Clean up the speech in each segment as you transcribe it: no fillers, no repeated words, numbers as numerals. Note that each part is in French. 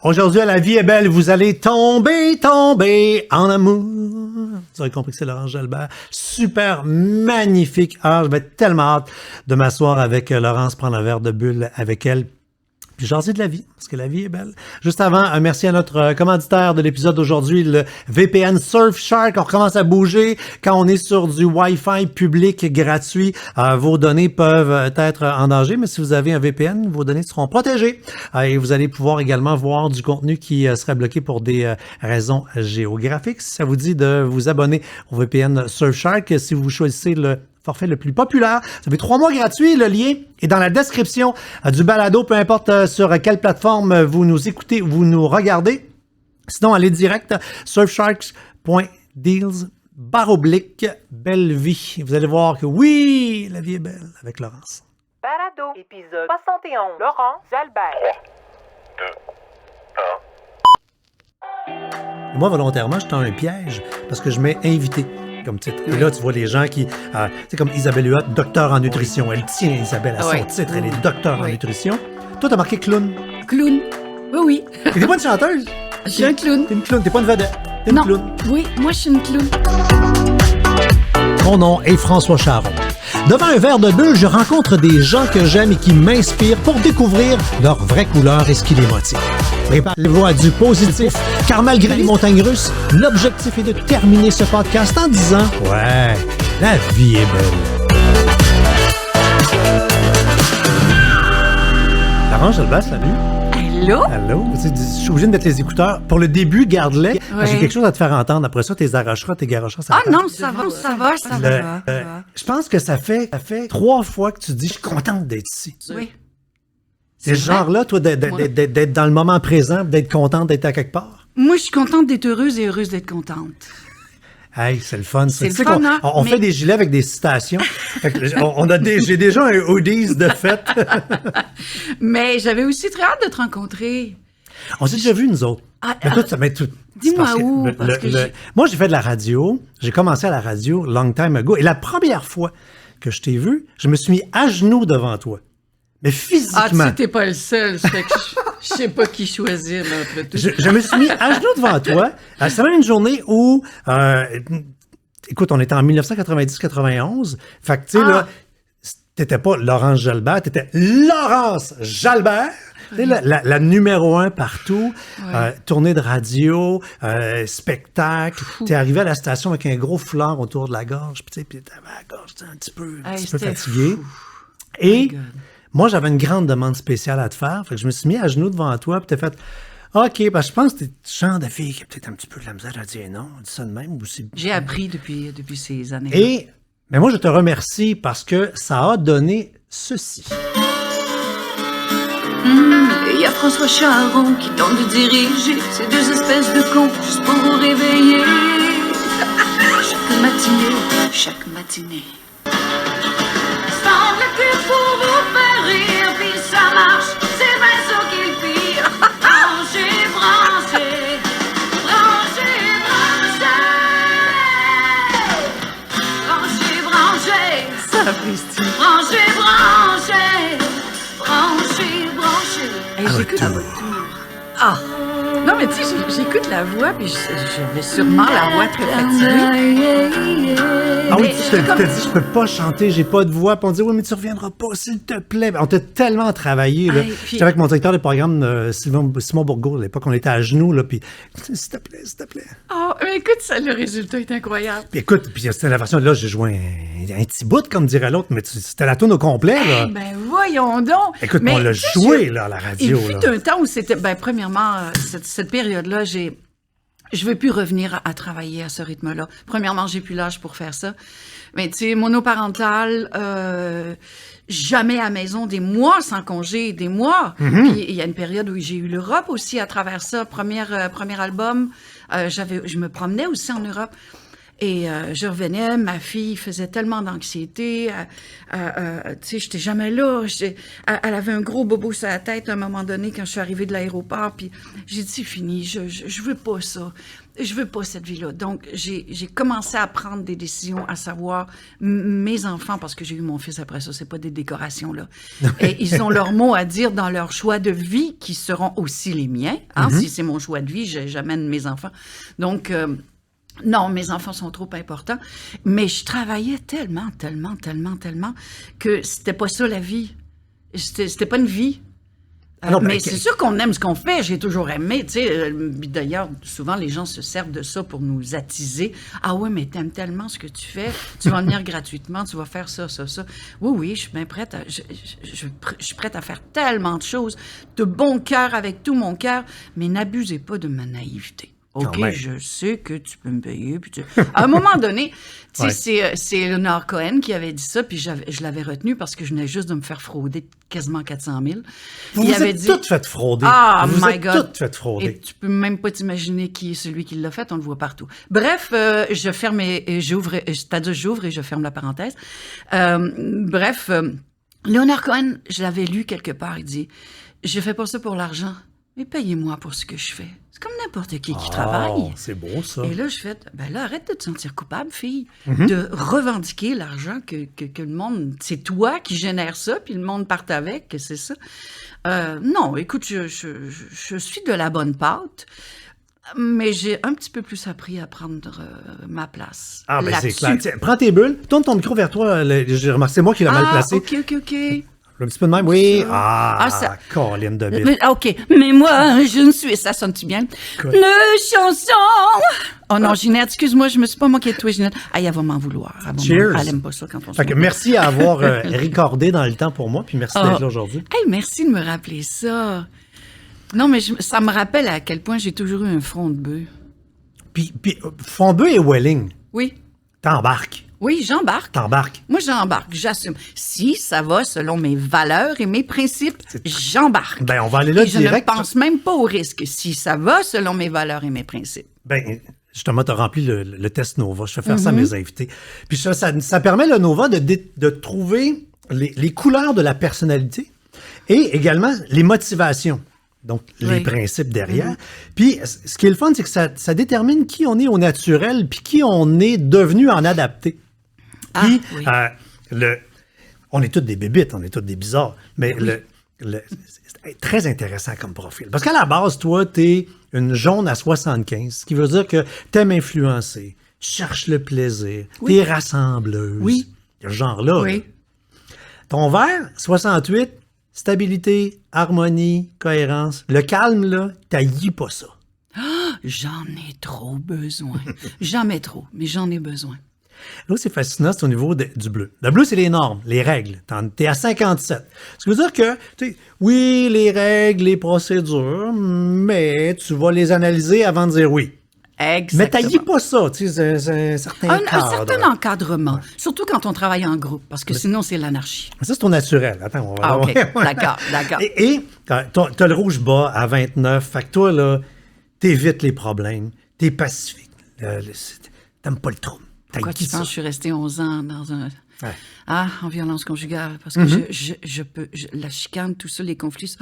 Aujourd'hui, à La vie est belle, vous allez tomber en amour. Vous aurez compris que c'est Laurence Jalbert. Super magnifique heure. Je vais être tellement hâte de m'asseoir avec Laurence, prendre un verre de bulle avec elle. Puis jaser de la vie, parce que la vie est belle. Juste avant, un merci à notre commanditaire de l'épisode d'aujourd'hui, le VPN Surfshark. On recommence à bouger quand on est sur du Wi-Fi public gratuit. Vos données peuvent être en danger, mais si vous avez un VPN, vos données seront protégées. Et vous allez pouvoir également voir du contenu qui serait bloqué pour des raisons géographiques. Si ça vous dit de vous abonner au VPN Surfshark, si vous choisissez le forfait le plus populaire. Ça fait 3 mois gratuits. Le lien est dans la description du balado, peu importe sur quelle plateforme vous nous écoutez ou vous nous regardez. Sinon, allez direct surfsharks.deals/belle vie. Vous allez voir que oui, la vie est belle avec Laurence. Balado, épisode 71. Laurence Jalbert. 2, 1. Moi, volontairement, je tends un piège parce que je mets invité comme titre. Et là, tu vois les gens qui... c'est comme Isabelle Huot, docteur en nutrition. Elle tient Isabelle à son titre. Elle est docteur en nutrition. Toi, t'as marqué clown. Clown. Oui. T'es pas une chanteuse? Je suis un clown. T'es une clown. T'es pas une vedette. T'es une clown. Oui, moi, je suis une clown. Mon nom est François Charon. Devant un verre de bulle, je rencontre des gens que j'aime et qui m'inspirent pour découvrir leur vraie couleur et ce qui les motive. Préparez-vous à du positif, car malgré les montagnes russes, l'objectif est de terminer ce podcast en disant « Ouais, la vie est belle ». Laurence Jalbert, salut. Allô? Allô? Je suis obligé de mettre les écouteurs. Pour le début, garde-les. Ouais. J'ai quelque chose à te faire entendre. Après ça, t'es arracheras, t'es garocheras. Non, ça va. Je pense que ça fait 3 fois que tu dis « Je suis contente d'être ici ». Oui. C'est ce genre-là, toi, d'être dans le moment présent, d'être contente d'être à quelque part? Moi, je suis contente d'être heureuse et heureuse d'être contente. Hey, c'est le fun, ça. C'est le fun, on fait des gilets avec des citations. J'ai déjà un hoodies de fête. Mais j'avais aussi très hâte de te rencontrer. On s'est déjà vus, nous autres. Dis-moi où. Moi, j'ai fait de la radio. J'ai commencé à la radio long time ago. Et la première fois que je t'ai vu, je me suis mis à genoux devant toi. Mais physiquement. Tu t'es pas le seul. Ça fait que je sais pas qui choisir là, après tout. Je me suis mis à genoux devant toi. C'était même une journée où, écoute, on était en 1990-91. Fait que, tu sais, là, t'étais pas Laurence Jalbert, t'étais Laurence Jalbert. Tu sais, la numéro 1 partout, tournée de radio, spectacle. T'es arrivé à la station avec un gros foulard autour de la gorge. Puis t'avais la gorge un petit peu fatigué. Et moi, j'avais une grande demande spéciale à te faire. Fait que je me suis mis à genoux devant toi, puis t'as fait « OK, parce que je pense que t'es le genre de fille qui a peut-être un petit peu de la misère à dire non. » On dit ça de même. J'ai appris depuis ces années. Mais moi, je te remercie parce que ça a donné ceci. Il y a François Charon qui tente de diriger ces 2 espèces de cons juste pour vous réveiller. Chaque matinée. Sans le cul pour vous faire rire, puis ça marche, c'est bien ça qui est le pire. Branchez. Ça a pris style. J'écoute la voix. Non, mais tu sais, j'écoute la voix, puis j'avais sûrement la voix très fatiguée. Ah oui, tu t'as dit, je peux pas chanter, j'ai pas de voix. Puis on dit, oui, mais tu reviendras pas, s'il te plaît. On t'a tellement travaillé, là. J'étais avec mon directeur de programme, Simon Bourgault, à l'époque, on était à genoux, là, puis s'il te plaît. Oh, mais écoute, le résultat est incroyable. Puis écoute, c'était la version, là, j'ai joué un petit bout, comme dirait l'autre, mais c'était la tourne au complet, là. Ben voyons donc. Écoute, on l'a joué, là, à la radio, là. Il fut un temps où c'était, premièrement, cette période-là, je veux plus revenir à travailler à ce rythme-là. Premièrement, j'ai plus l'âge pour faire ça. Mais tu sais, monoparental, jamais à la maison, des mois sans congé, des mois. Mm-hmm. Puis il y a une période où j'ai eu l'Europe aussi à travers ça. Premier album, je me promenais aussi en Europe. Et je revenais, ma fille faisait tellement d'anxiété, tu sais, j'étais jamais là. Elle avait un gros bobo sur la tête à un moment donné quand je suis arrivée de l'aéroport, puis j'ai dit, c'est fini, je veux pas ça. Je veux pas cette vie-là. Donc, j'ai commencé à prendre des décisions, à savoir, mes enfants, parce que j'ai eu mon fils après ça, c'est pas des décorations, là. Et ils ont leur mot à dire dans leur choix de vie, qui seront aussi les miens. Hein? Si c'est mon choix de vie, j'amène mes enfants. Donc, non, mes enfants sont trop importants. Mais je travaillais tellement que c'était pas ça la vie. C'était pas une vie. Non, mais c'est sûr qu'on aime ce qu'on fait. J'ai toujours aimé, tu sais. D'ailleurs, souvent, les gens se servent de ça pour nous attiser. Ah oui, mais t'aimes tellement ce que tu fais. Tu vas venir gratuitement, tu vas faire ça. Oui, je suis bien prête. Je suis prête à faire tellement de choses, de bon cœur, avec tout mon cœur. Mais n'abusez pas de ma naïveté. OK, je sais que tu peux me payer. Puis à un moment donné, tu sais, c'est Leonard Cohen qui avait dit ça, puis je l'avais retenu parce que je venais juste de me faire frauder quasiment 400 000. Vous êtes toutes faites frauder. Ah, vous my êtes God. toutes faites frauder. Et tu peux même pas t'imaginer qui est celui qui l'a fait, on le voit partout. Bref, je ferme et j'ouvre, c'est-à-dire j'ouvre et je ferme la parenthèse. Leonard Cohen, je l'avais lu quelque part, il dit, je fais pas ça pour l'argent, mais payez-moi pour ce que je fais. C'est comme n'importe qui travaille. C'est beau, ça. Et là, je fais, arrête de te sentir coupable, fille, de revendiquer l'argent que le monde, c'est toi qui génères ça, puis le monde part avec, que c'est ça. Non, écoute, je suis de la bonne pâte, mais j'ai un petit peu plus appris à prendre ma place. Ah, ben c'est clair. Tiens, prends tes bulles, tourne ton micro vers toi. J'ai remarqué, c'est moi qui l'ai mal placé. OK. Un petit peu de même, oui. Ça. Colline de bite. OK, mais moi, je ne suis... Ça sonne-tu bien? Quoi? Le chanson! Oh non, Ginette, excuse-moi, je me suis pas moquée de toi, Ginette. Ah, elle va m'en vouloir. Cheers! Elle aime pas ça quand on se Fait que merci à avoir recordé dans le temps pour moi, puis merci d'être là aujourd'hui. Hey, merci de me rappeler ça. Non, mais ça me rappelle à quel point j'ai toujours eu un front de bœuf. Puis Fondeux et Welling, Oui. t'embarques. Oui, j'embarque. T'embarques. Moi, j'embarque, j'assume. Si ça va selon mes valeurs et mes principes, j'embarque. Ben, on va aller là et direct. Je ne pense même pas au risque. Si ça va selon mes valeurs et mes principes. Ben, justement, tu as rempli le test Nova. Je vais faire ça à mes invités. Puis ça permet, le Nova, de trouver les couleurs de la personnalité et également les motivations. Donc, les principes derrière. Puis, ce qui est le fun, c'est que ça détermine qui on est au naturel puis qui on est devenu en adapté. Puis, on est tous des bébites, on est tous des bizarres, mais c'est très intéressant comme profil. Parce qu'à la base, toi, t'es une jaune à 75, ce qui veut dire que t'aimes influencer, tu cherches le plaisir, t'es rassembleuse. Oui. Ce genre-là. Oui. Là. Ton vert, 68, stabilité, harmonie, cohérence. Le calme, là, t'haïs pas ça. J'en ai trop besoin. Jamais trop, mais j'en ai besoin. Là, c'est fascinant, c'est au niveau du bleu. Le bleu, c'est les normes, les règles. T'es à 57. Ce qui veut dire que, oui, les règles, les procédures, mais tu vas les analyser avant de dire oui. Exactement. Mais t'haïs pas ça, tu sais, c'est un certain cadre. Un certain encadrement, surtout quand on travaille en groupe, parce que sinon, c'est l'anarchie. Ça, c'est ton naturel. Attends, on va OK, d'accord. Et t'as le rouge bas à 29, fait que toi, là, t'évites les problèmes, t'es pacifique, t'aimes pas le trouble. Pourquoi tu penses que je suis restée 11 ans dans un... Ouais. en violence conjugale, parce que je peux... la chicane, tout ça, les conflits,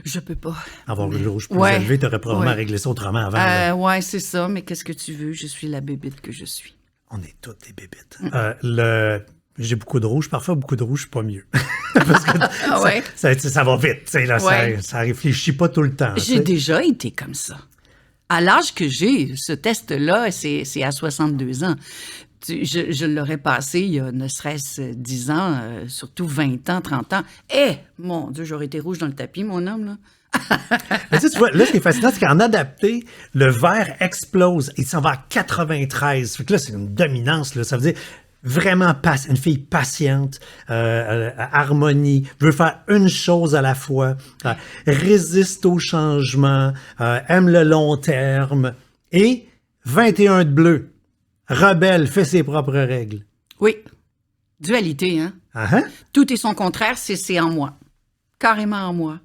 je peux pas. Avoir le rouge plus élevé, t'aurais probablement réglé ça autrement avant. Ouais, c'est ça, mais qu'est-ce que tu veux? Je suis la bébite que je suis. On est toutes des bébites. J'ai beaucoup de rouge. Parfois, beaucoup de rouge, pas mieux. Parce que ça va vite. Là, ça réfléchit pas tout le temps. J'ai déjà été comme ça. À l'âge que j'ai, ce test-là, c'est à 62 ans. Je l'aurais passé il y a ne serait-ce 10 ans, surtout 20 ans, 30 ans. Mon Dieu, j'aurais été rouge dans le tapis, mon homme, là. Mais tu vois, là, ce qui est fascinant, c'est qu'en adapté, le vert explose. Il s'en va à 93. Fait que là, c'est une dominance. Là. Ça veut dire vraiment une fille patiente, harmonie, veut faire une chose à la fois, résiste au changement, aime le long terme. Et 21 de bleu, rebelle, fait ses propres règles. Oui. Dualité, hein? Tout et son contraire, c'est en moi. Carrément en moi.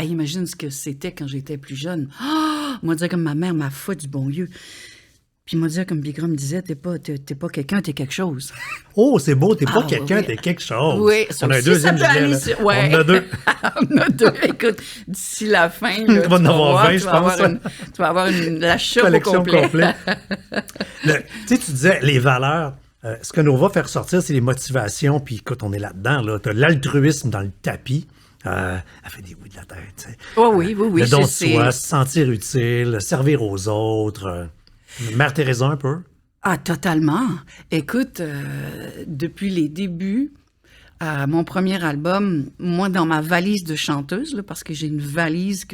Imagine ce que c'était quand j'étais plus jeune. Moi, dire comme ma mère m'a fait du bon Dieu. Puis il m'a dit, comme Bigram me disait, t'es pas quelqu'un, t'es quelque chose. Oh, c'est beau, t'es pas Ah, quelqu'un, oui. t'es quelque chose. Oui, On a un si deuxième ça peut gilet, aller là. sur- ouais. On en a deux. On a deux. Écoute, d'ici la fin, là, Tu vas en avoir 20, je pense. Tu vas avoir la shop au Collection complet. complète. Tu sais, tu disais les valeurs. Ce que Nova fait ressortir, c'est les motivations. Puis écoute, on est là-dedans. Là. Tu as l'altruisme dans le tapis. Elle fait des oui de la tête. Tu sais. Oui. Le don de je sais. soi, se sentir utile, servir aux autres. Mère Teresa un peu. Ah, totalement. Écoute, depuis les débuts, mon premier album, moi, dans ma valise de chanteuse, là, parce que j'ai une valise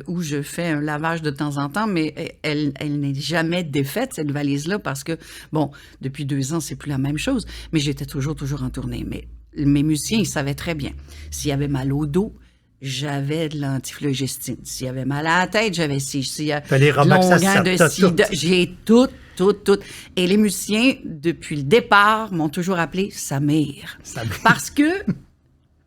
où je fais un lavage de temps en temps, mais elle n'est jamais défaite, cette valise-là, parce que, bon, depuis 2 ans, c'est plus la même chose, mais j'étais toujours en tournée. Mais mes musiciens, ils savaient très bien. S'il y avait mal au dos, j'avais de l'antiflogestine. S'il y avait mal à la tête, j'avais s'il y a les Romax, longueur de t'as sida, tout. j'ai tout. Et les musiciens, depuis le départ, m'ont toujours appelé Samir. Samir. Parce que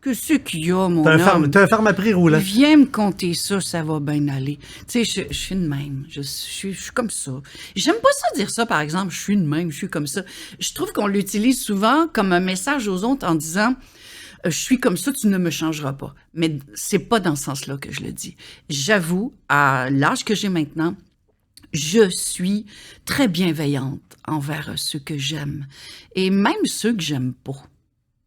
ce qu'il y a, mon T'as homme? un ferme-prix roulant. Viens me conter ça va bien aller. Tu sais, je suis de même. Je suis comme ça. J'aime pas ça dire ça, par exemple. Je suis de même, je suis comme ça. Je trouve qu'on l'utilise souvent comme un message aux autres en disant... je suis comme ça, tu ne me changeras pas. Mais c'est pas dans ce sens-là que je le dis. J'avoue, à l'âge que j'ai maintenant, je suis très bienveillante envers ceux que j'aime. Et même ceux que j'aime pas.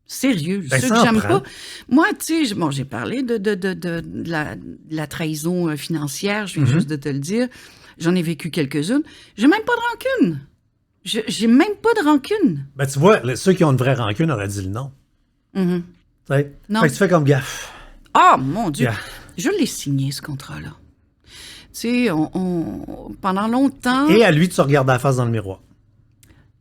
Sérieux, Ben, ceux ça que en j'aime prend. pas. Moi, tu sais, bon, j'ai parlé de la trahison financière, je viens juste de te le dire. J'en ai vécu quelques-unes. J'ai même pas de rancune. J'ai même pas de rancune. Ben, tu vois, ceux qui ont une vraie rancune auraient dit le non. Mhm. Tu sais? Non. Fait que tu fais comme gaffe. Ah, mon Dieu! Yeah. Je l'ai signé, ce contrat-là. Tu sais, pendant longtemps... Et à lui de se regarder la face dans le miroir.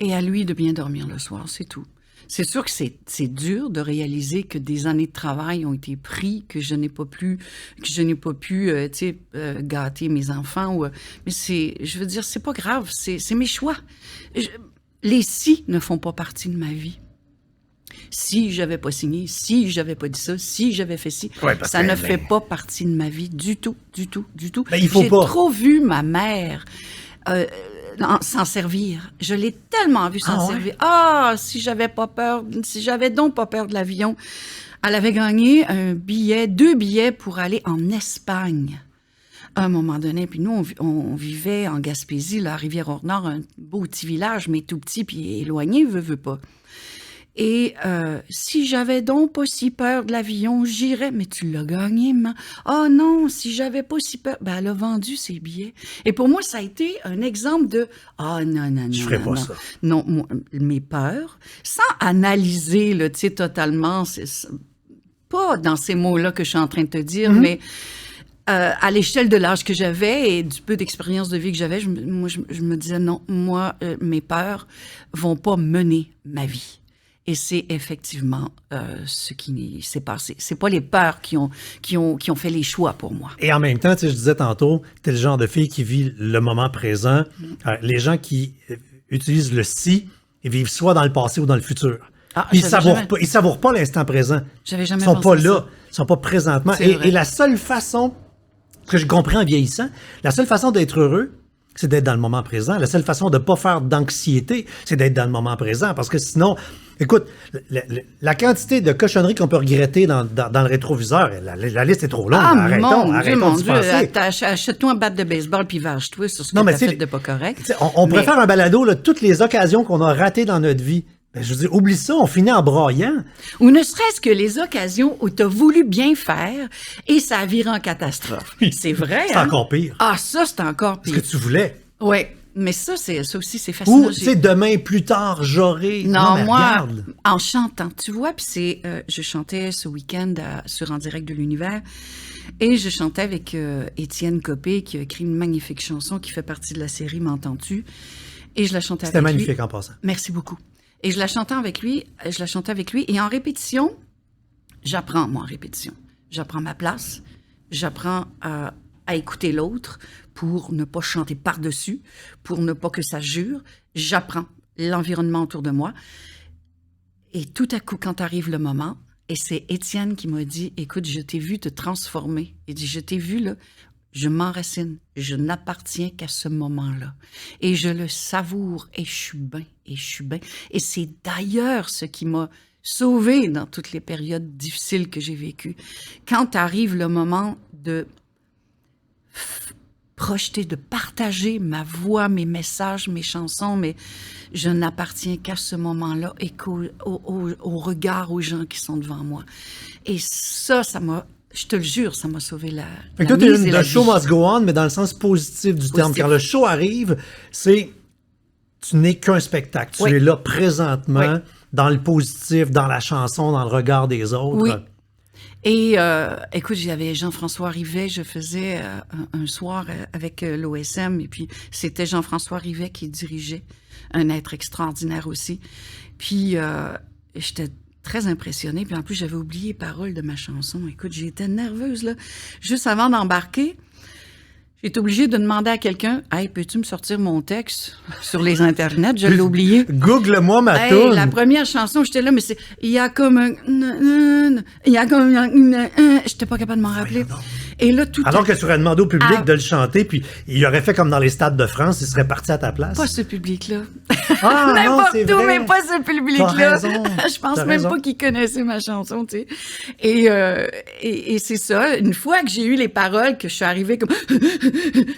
Et à lui de bien dormir le soir, c'est tout. C'est sûr que c'est dur de réaliser que des années de travail ont été pris, que je n'ai pas pu gâter mes enfants. Mais je veux dire, c'est pas grave, c'est mes choix. Les si ne font pas partie de ma vie. Si j'avais pas signé, si j'avais pas dit ça, si j'avais fait ci, Ouais, parce ça que, ne fait pas partie de ma vie du tout. Ben, il faut J'ai pas. trop vu ma mère s'en servir. Je l'ai tellement vu s'en Ah ouais? servir. Ah, si j'avais donc pas peur de l'avion. Elle avait gagné 2 billets pour aller en Espagne. À un moment donné, puis nous, on vivait en Gaspésie, là, à Rivière-au-Nord, un beau petit village, mais tout petit, puis éloigné, veut pas. Et si j'avais donc pas si peur de l'avion, j'irais. Mais tu l'as gagné, maman. Oh non, si j'avais pas si peur... Ben, elle a vendu ses billets. Et pour moi, ça a été un exemple de... Ah non. Je ferais non, pas non. ça. Non, mes peurs, sans analyser, là, tu sais, totalement... C'est pas dans ces mots-là que je suis en train de te dire, mais... à l'échelle de l'âge que j'avais et du peu d'expérience de vie que j'avais, je me disais non, moi, mes peurs vont pas mener ma vie. Et c'est effectivement ce qui s'est passé. C'est pas les peurs qui ont fait les choix pour moi. Et en même temps, tu sais, je disais tantôt, t'es le genre de fille qui vit le moment présent. Les gens qui utilisent le si, ils vivent soit dans le passé ou dans le futur. Ah, Puis j'avais ils savourent pas l'instant présent. J'avais jamais Ils sont pensé pas à là. ça. Ils sont pas présentement. C'est vrai. Et la seule façon que je comprends en vieillissant, la seule façon d'être heureux, c'est d'être dans le moment présent. La seule façon de ne pas faire d'anxiété, c'est d'être dans le moment présent. Parce que sinon, écoute, la quantité de cochonneries qu'on peut regretter dans le rétroviseur, la liste est trop longue. Ah, arrêtons mon d'y Dieu, penser. achète-toi un bat de baseball puis venge-toi sur ce Non, que mais t'as tu sais, fait de pas correct. Tu sais, on pourrait Mais- faire un balado, là, toutes les occasions qu'on a ratées dans notre vie. Ben, je veux dire, oublie ça, on finit en braillant. Ou ne serait-ce que les occasions où tu as voulu bien faire et ça a viré en catastrophe. C'est vrai, C'est hein? encore pire. Ah, ça, c'est encore Ce pire. que tu voulais. Oui, mais ça aussi, c'est fascinant. Ou, tu sais, demain, plus tard, j'aurai. Non, mais moi, regarde. en chantant, tu vois, puis je chantais ce week-end sur En direct de l'univers, et je chantais avec Étienne Copé, qui a écrit une magnifique chanson qui fait partie de la série M'entends-tu? Et je la chantais avec C'était lui. magnifique en passant. Merci beaucoup. Et je la chantais avec lui, et en répétition, j'apprends, moi, en répétition. J'apprends ma place, j'apprends à écouter l'autre pour ne pas chanter par-dessus, pour ne pas que ça jure. J'apprends l'environnement autour de moi. Et tout à coup, quand arrive le moment, et c'est Étienne qui m'a dit, écoute, je t'ai vu te transformer. Il dit, je t'ai vu, là, je m'enracine, je n'appartiens qu'à ce moment-là. Et je le savoure, et je suis bien, et je suis bien. Et c'est d'ailleurs ce qui m'a sauvée dans toutes les périodes difficiles que j'ai vécues. Quand arrive le moment de projeter, de partager ma voix, mes messages, mes chansons, mais je n'appartiens qu'à ce moment-là et au regard aux gens qui sont devant moi. Et ça m'a, je te le jure, ça m'a sauvé la Fait que toi, mise t'es et la le show vie. must go on, mais dans le sens positif du terme. Positif. Quand le show arrive, tu n'es qu'un spectacle. Tu Oui. es là présentement, Oui. dans le positif, dans la chanson, dans le regard des autres. Oui. Et écoute, j'avais Jean-François Rivet, je faisais un soir avec l'OSM, et puis c'était Jean-François Rivet qui dirigeait, un être extraordinaire aussi. Puis j'étais très impressionnée, puis en plus j'avais oublié les paroles de ma chanson. Écoute, j'étais nerveuse, là. Juste avant d'embarquer, j'étais obligée de demander à quelqu'un, « Hey, peux-tu me sortir mon texte sur les internets? Je l'ai oublié. » Google-moi ma Hey, toune. la première chanson, j'étais là, mais c'est... Il y a comme un... Il y a comme un... J'étais pas capable de m'en rappeler. Et là, tout... Alors que tu aurais demandé au public Ah. de le chanter, puis il aurait fait comme dans les stades de France, il serait parti à ta place. Pas ce public-là. Ah, non, N'importe c'est où, vrai. mais pas ce public-là. T'as raison. Je pense T'as même raison. pas qu'ils connaissaient ma chanson, tu sais. Et c'est ça. Une fois que j'ai eu les paroles, que je suis arrivée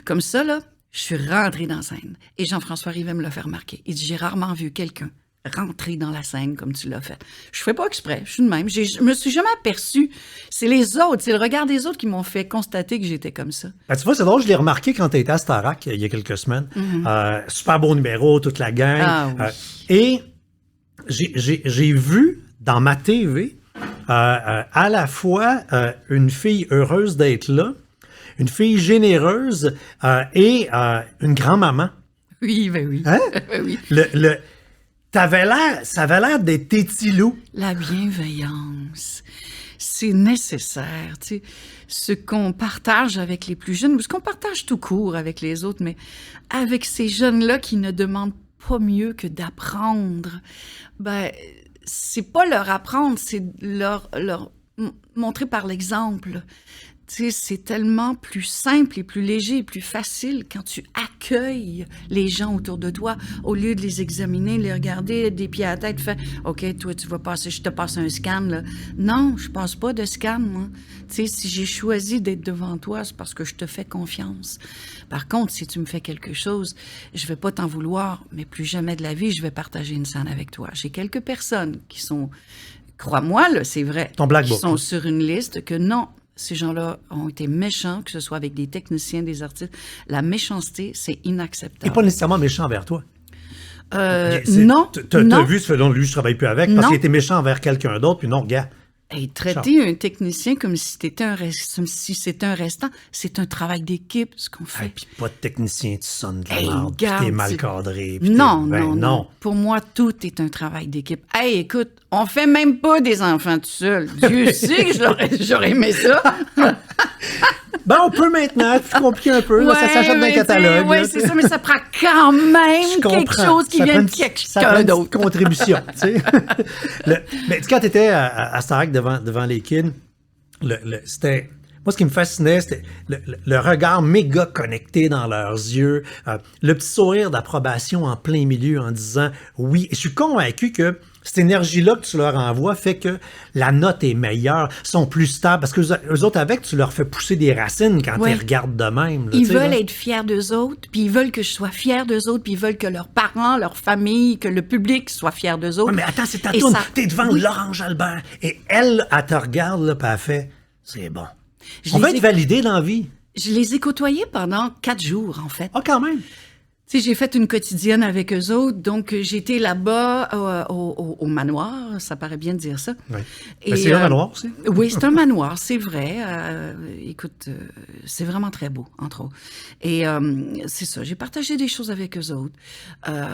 comme ça, là, je suis rentrée dans la scène. Et Jean-François Rivet me l'a fait remarquer. Il dit, j'ai rarement vu quelqu'un rentrer dans la scène comme tu l'as fait. Je fais pas exprès, je suis de même. Je me suis jamais aperçue. C'est les autres, c'est le regard des autres qui m'ont fait constater que j'étais comme ça. Ben, tu vois, c'est drôle, je l'ai remarqué quand tu étais à Starac il y a quelques semaines. Super beau numéro, toute la gang. Ah oui. Et j'ai vu dans ma TV à la fois une fille heureuse d'être là, une fille généreuse et une grand-maman. Oui, ben oui. Hein? Ben oui. Ça avait l'air d'être Tétilou. La bienveillance, c'est nécessaire, tu sais. Ce qu'on partage avec les plus jeunes, ou ce qu'on partage tout court avec les autres, mais avec ces jeunes-là qui ne demandent pas mieux que d'apprendre, ben, c'est pas leur apprendre, c'est leur montrer par l'exemple. Tu sais, c'est tellement plus simple et plus léger et plus facile quand tu accueilles les gens autour de toi au lieu de les examiner, les regarder des pieds à la tête, faire « OK, toi, tu vas passer, je te passe un scan, là. » Non, je passe pas de scan, moi. Tu sais, si j'ai choisi d'être devant toi, c'est parce que je te fais confiance. Par contre, si tu me fais quelque chose, je vais pas t'en vouloir, mais plus jamais de la vie, je vais partager une scène avec toi. J'ai quelques personnes qui sont, crois-moi, là, c'est vrai, Ton black qui book. sont sur une liste que non, ces gens-là ont été méchants, que ce soit avec des techniciens, des artistes. La méchanceté, c'est Il inacceptable. n'est pas nécessairement méchant envers toi. Non, T'as non. vu, ça fait longtemps que lui, je travaille plus avec, parce Non. qu'il était méchant envers quelqu'un d'autre, puis non, regarde. Hey, traiter un technicien comme si c'était comme si c'était un restant, c'est un travail d'équipe, ce qu'on fait. Hey, puis pas de technicien, tu sonnes de la Hey, merde, puis garde, t'es mal c'est- cadré. puis Non, t'es- ben, non, non. Pour moi, tout est un travail d'équipe. Hey, écoute, on fait même pas des enfants tout seul. Dieu sait que j'aurais aimé ça. Ben, on peut maintenant, c'est plus compliqué un peu, là, ça s'achète dans mais un catalogue. Oui, là, c'est ça, mais ça prend quand même Je quelque comprends. chose qui Ça vient prend de une- ça prend quelqu'un une d'autre. petite contribution, tu sais. Mais quand tu étais à Starac devant les kids, c'était... Moi, ce qui me fascinait, c'était le regard méga connecté dans leurs yeux, le petit sourire d'approbation en plein milieu en disant oui. Et je suis convaincu que cette énergie-là que tu leur envoies fait que la note est meilleure, sont plus stables, parce que eux autres, avec, tu leur fais pousser des racines quand Ouais. ils regardent de même. là, Ils tu sais, veulent là. être fiers d'eux autres, puis ils veulent que je sois fière d'eux autres, puis ils veulent que leurs parents, leur famille, que le public soit fier d'eux autres. Ouais, mais attends, c'est ta Et toune. ça- T'es devant Oui. Laurence Jalbert. Et elle te regarde, là, puis elle fait c'est bon. Je On va les être ai- validé dans la vie. Je les ai côtoyés pendant 4 jours, en fait. Ah, quand même. Tu sais, j'ai fait une quotidienne avec eux autres, donc j'étais là-bas au manoir, ça paraît bien de dire ça. Oui. Et, Mais c'est un manoir aussi. Oui, c'est un manoir, c'est vrai. Écoute, c'est vraiment très beau, entre autres. Et c'est ça, j'ai partagé des choses avec eux autres.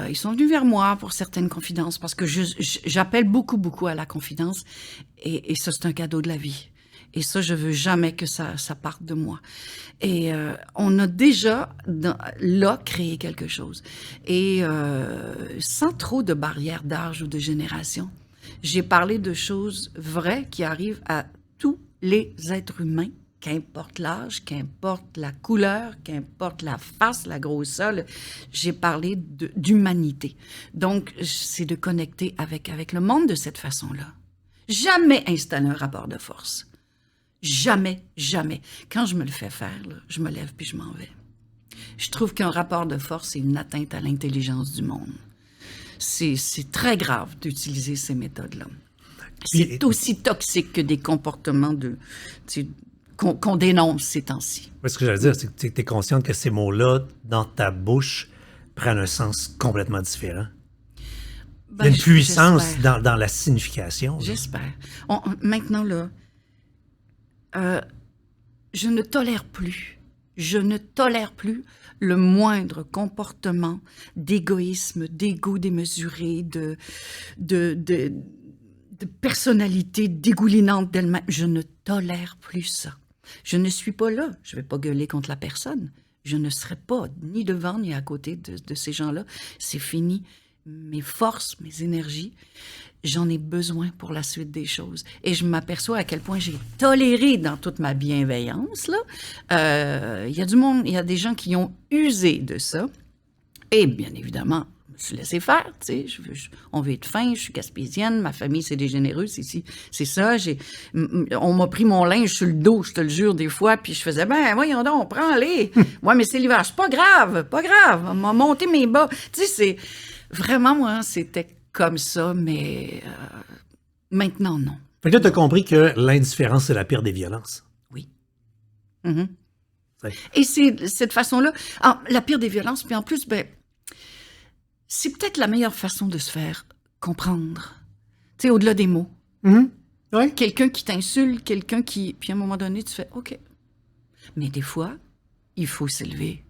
Ils sont venus vers moi pour certaines confidences, parce que j'appelle beaucoup, beaucoup à la confidence, et ça, c'est un cadeau de la vie. Et ça, je veux jamais que ça parte de moi. Et on a déjà, là, créé quelque chose. Et sans trop de barrières d'âge ou de génération, j'ai parlé de choses vraies qui arrivent à tous les êtres humains qu'importe l'âge, qu'importe la couleur, qu'importe la face, la grosseur, j'ai parlé d'humanité. Donc, c'est de connecter avec le monde de cette façon-là. Jamais installer un rapport de force. Jamais, jamais. Quand je me le fais faire, là, je me lève puis je m'en vais. Je trouve qu'un rapport de force, c'est une atteinte à l'intelligence du monde. C'est très grave d'utiliser ces méthodes-là. C'est aussi toxique que des comportements qu'on dénonce ces temps-ci. Ce que j'allais dire, c'est que tu es consciente que ces mots-là, dans ta bouche, prennent un sens complètement différent. Ben, il y a une puissance dans la signification. Là. J'espère. Maintenant, là, je ne tolère plus le moindre comportement d'égoïsme, d'ego démesuré, de personnalité dégoulinante d'elle-même. Je ne tolère plus ça. Je ne suis pas là. Je ne vais pas gueuler contre la personne. Je ne serai pas ni devant ni à côté de ces gens-là. C'est fini. Mes forces, mes énergies, j'en ai besoin pour la suite des choses. Et je m'aperçois à quel point j'ai toléré dans toute ma bienveillance. Il y a du monde, il y a des gens qui ont usé de ça. Et bien évidemment, je me suis laissé faire. On veut être fin, je suis gaspésienne, ma famille, c'est des généreux, c'est ça. On m'a pris mon linge sur le dos, je te le jure, des fois, puis je faisais, voyons donc, prends-les. Ouais, mais c'est l'hiver, c'est pas grave, on m'a monté mes bas. C'est... Vraiment, moi, c'était comme ça, mais maintenant, non. Fait que là, tu as compris que l'indifférence, c'est la pire des violences. Oui. Mm-hmm. Et c'est cette façon-là, la pire des violences, puis en plus, c'est peut-être la meilleure façon de se faire comprendre. Tu sais, au-delà des mots. Mm-hmm. Oui. Quelqu'un qui t'insulte, quelqu'un qui... Puis à un moment donné, tu fais « OK ». Mais des fois, il faut s'élever.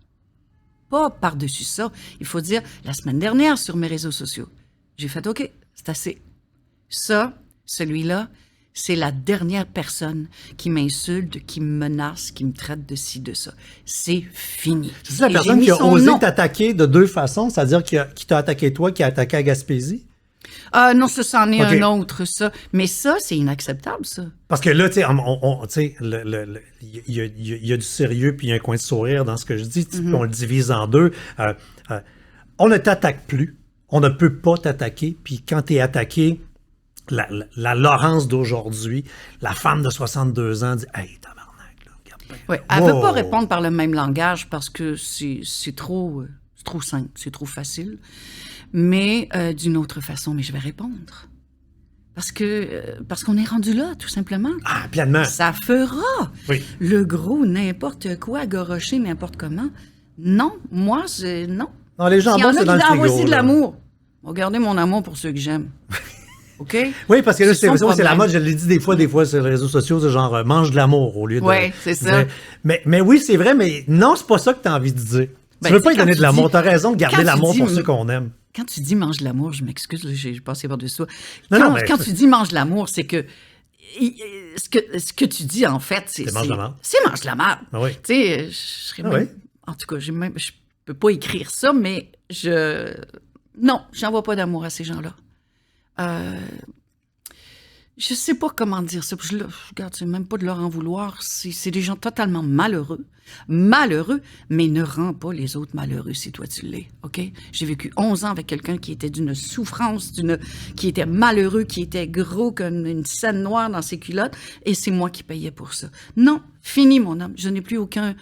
Pas par-dessus ça. Il faut dire, la semaine dernière, sur mes réseaux sociaux, j'ai fait « OK, c'est assez ». Ça, celui-là, c'est la dernière personne qui m'insulte, qui me menace, qui me traite de ci, de ça. C'est fini. C'est la personne qui a osé t'attaquer de deux façons, c'est-à-dire qui t'a attaqué toi, qui a attaqué à Gaspésie? Non, ça, c'en est un autre, ça. Mais ça, c'est inacceptable, ça. Parce que là, tu sais, il y a du sérieux puis il y a un coin de sourire dans ce que je dis. Mm-hmm. On le divise en deux. On ne t'attaque plus. On ne peut pas t'attaquer. Puis quand tu es attaqué, la Laurence d'aujourd'hui, la femme de 62 ans, dit « Hey, tabarnak, là, regarde bien. » Oui, elle ne veut pas répondre par le même langage parce que c'est trop simple, c'est trop facile. Mais d'une autre façon, mais je vais répondre. Parce qu'on est rendu là, tout simplement. Ah, pleinement. Ça fera le gros n'importe quoi, gorocher n'importe comment. Non, moi, non. Non, les gens c'est dans le frigo. Aussi de l'amour. On va garder mon amour pour ceux que j'aime. OK? Oui, parce que là, c'est la mode, je l'ai dit des fois sur les réseaux sociaux, c'est genre mange de l'amour au lieu de... Oui, c'est ça. Mais oui, c'est vrai, mais non, c'est pas ça que tu as envie de dire. Tu veux pas y donner de l'amour. Tu as raison de garder l'amour pour ceux qu'on aime. Quand tu dis mange de l'amour, je m'excuse, j'ai passé par-dessus ça. Quand tu dis mange de l'amour, c'est que ce que tu dis, en fait, c'est mange de la merde. C'est mange de la merde. Ah oui. Tu sais, je serais même... En tout cas, je peux pas écrire ça, mais non, j'envoie pas d'amour à ces gens-là. Je sais pas comment dire ça. Regarde, c'est même pas de leur en vouloir. C'est des gens totalement malheureux, mais ne rends pas les autres malheureux si toi tu l'es, OK? J'ai vécu 11 ans avec quelqu'un qui était d'une souffrance, qui était malheureux, qui était gros comme une scène noire dans ses culottes, et c'est moi qui payais pour ça. Non, fini, mon homme. Je n'ai plus aucun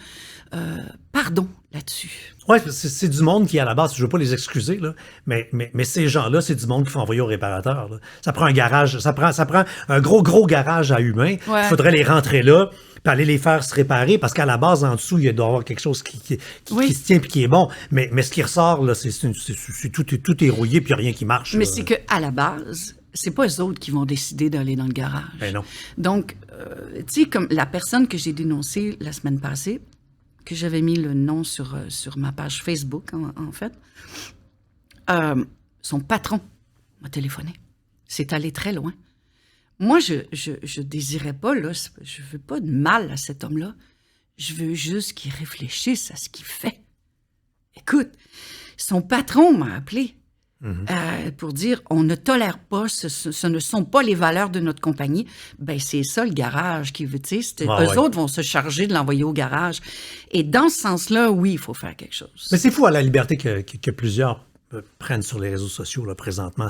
pardon là-dessus. Oui, c'est du monde qui, à la base, je ne veux pas les excuser, là, mais ces gens-là, c'est du monde qu'il faut envoyer au réparateur. Là. Ça prend un garage, ça prend un gros garage à humains. Il faudrait les rentrer là, puis aller les faire se réparer, parce qu'à la base, en dessous, il doit y avoir quelque chose qui se tient puis qui est bon. Mais ce qui ressort, là, c'est tout est rouillé puis il n'y a rien qui marche. Mais c'est qu'à la base, c'est pas eux autres qui vont décider d'aller dans le garage. Ben non. Donc, tu sais, comme la personne que j'ai dénoncée la semaine passée, que j'avais mis le nom sur ma page Facebook, en fait, son patron m'a téléphoné. C'est allé très loin. Moi, je désirais pas, là, je veux pas de mal à cet homme-là. Je veux juste qu'il réfléchisse à ce qu'il fait. Écoute, son patron m'a appelé. pour dire on ne tolère pas, ce ne sont pas les valeurs de notre compagnie. Ben c'est ça le garage qui veut, tu sais, eux autres vont se charger de l'envoyer au garage. Et dans ce sens-là, oui, il faut faire quelque chose. Mais c'est fou à la liberté que plusieurs prennent sur les réseaux sociaux là, présentement.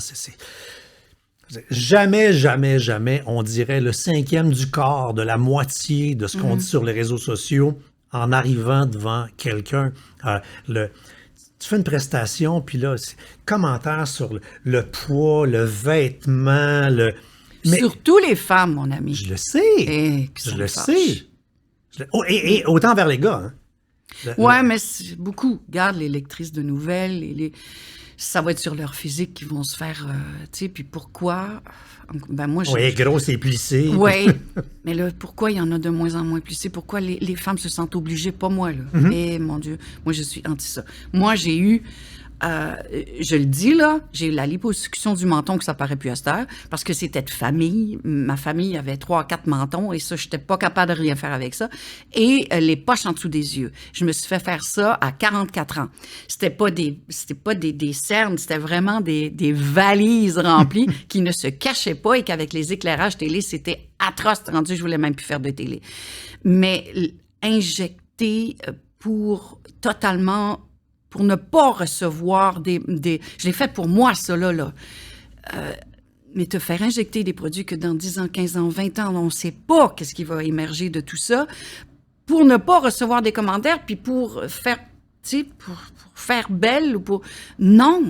Jamais, jamais, jamais, on dirait le 5e du quart de la moitié de ce qu'on dit sur les réseaux sociaux en arrivant devant quelqu'un. Tu fais une prestation, puis là, commentaires sur le poids, le vêtement, Mais, surtout les femmes, mon ami. Je le sais. Je le sais. Et autant vers les gars. Hein. Ouais, mais c'est beaucoup. Regarde les lectrices de nouvelles, ça va être sur leur physique qu'ils vont se faire, tu sais, puis pourquoi? Ben moi, oui, grosse et plissée. Oui, mais là, pourquoi il y en a de moins en moins plissées? Pourquoi les femmes se sentent obligées? Pas moi, là. Eh, mon Dieu, moi, je suis anti ça. Moi, j'ai eu, je le dis, là, j'ai eu la liposuction du menton que ça paraît plus à cette heure, parce que c'était de famille. Ma famille avait 3 à 4 mentons, et ça, j'étais pas capable de rien faire avec ça. Et les poches en dessous des yeux. Je me suis fait faire ça à 44 ans. C'était pas des cernes, c'était vraiment des valises remplies qui ne se cachaient pas et qu'avec les éclairages télé, c'était atroce. Rendu, je voulais même plus faire de télé. Mais injecter pour ne pas recevoir je l'ai fait pour moi, ça, là. Mais te faire injecter des produits que dans 10 ans, 15 ans, 20 ans, on ne sait pas qu'est-ce qui va émerger de tout ça, pour ne pas recevoir des commentaires, puis pour faire, tu sais, pour faire belle, ou pour... Non.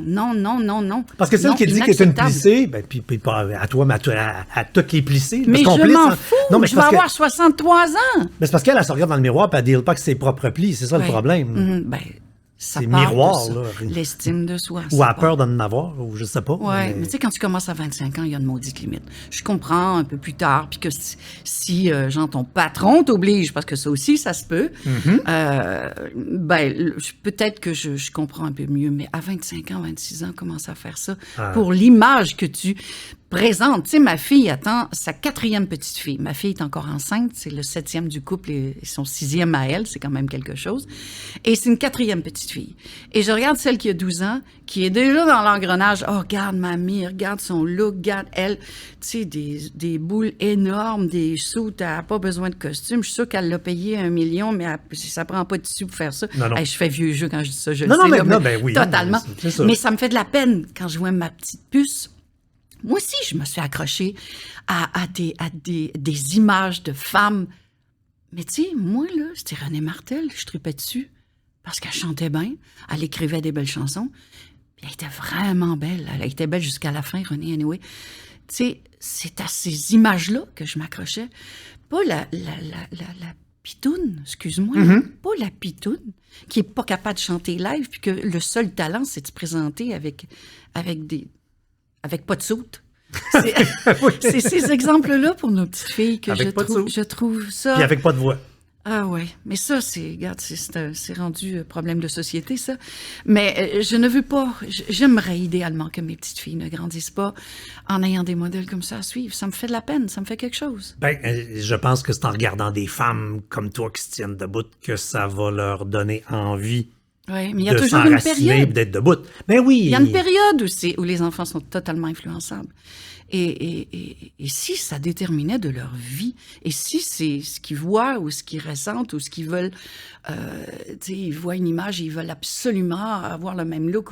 Parce que celle qui dit que c'est une plissée, ben, puis pas à toi, mais à toutes les plissées. Mais je m'en fous, je vais avoir 63 ans. Mais c'est parce qu'elle se regarde dans le miroir, puis elle ne dit pas que c'est ses propres plis, c'est ça le problème. C'est miroir, là. L'estime de soi. Ou à peur d'en avoir, ou je sais pas. Oui, mais tu sais, quand tu commences à 25 ans, il y a une maudite limite. Je comprends un peu plus tard, puis que si genre, ton patron t'oblige, parce que ça aussi, ça se peut, peut-être que je comprends un peu mieux, mais à 25 ans, 26 ans, commence à faire ça pour l'image que tu présentes. Tu sais, ma fille attend sa 4e petite fille. Ma fille est encore enceinte, c'est le 7e du couple et son 6e à elle, c'est quand même quelque chose. Et c'est une 4e petite fille. Et je regarde celle qui a 12 ans, qui est déjà dans l'engrenage. Oh, regarde mamie, regarde son look, regarde elle. Tu sais, des boules énormes, des sous, t'as pas besoin de costume. Je suis sûre qu'elle l'a payé 1 million, mais ça prend pas de tissu pour faire ça. Non. Hey, je fais vieux jeu quand je dis ça, je le sais. Mais oui. Totalement. C'est ça. Mais ça me fait de la peine quand je vois ma petite puce. Moi aussi, je me suis accrochée à des images de femmes. Mais tu sais, moi, là, c'était Renée Martel, je tripais dessus parce qu'elle chantait bien, elle écrivait des belles chansons, puis elle était vraiment belle. Elle était belle jusqu'à la fin, Renée, anyway. Tu sais, c'est à ces images-là que je m'accrochais. Pas la pitoune, excuse-moi, pas la pitoune, qui est pas capable de chanter live, puis que le seul talent, c'est de se présenter avec pas de soute. C'est ces exemples-là pour nos petites filles que je trouve ça... Puis avec pas de voix. Ah ouais, mais ça, c'est rendu problème de société, ça. Mais je ne veux pas... J'aimerais idéalement que mes petites filles ne grandissent pas en ayant des modèles comme ça à suivre. Ça me fait de la peine, ça me fait quelque chose. Ben, je pense que c'est en regardant des femmes comme toi qui se tiennent debout que ça va leur donner envie. Oui, mais il y a toujours une période. D'être debout. Ben oui. Il y a une période où les enfants sont totalement influençables. Et si ça déterminait de leur vie, et si c'est ce qu'ils voient ou ce qu'ils ressentent ou ce qu'ils veulent, tu sais, ils voient une image et ils veulent absolument avoir le même look.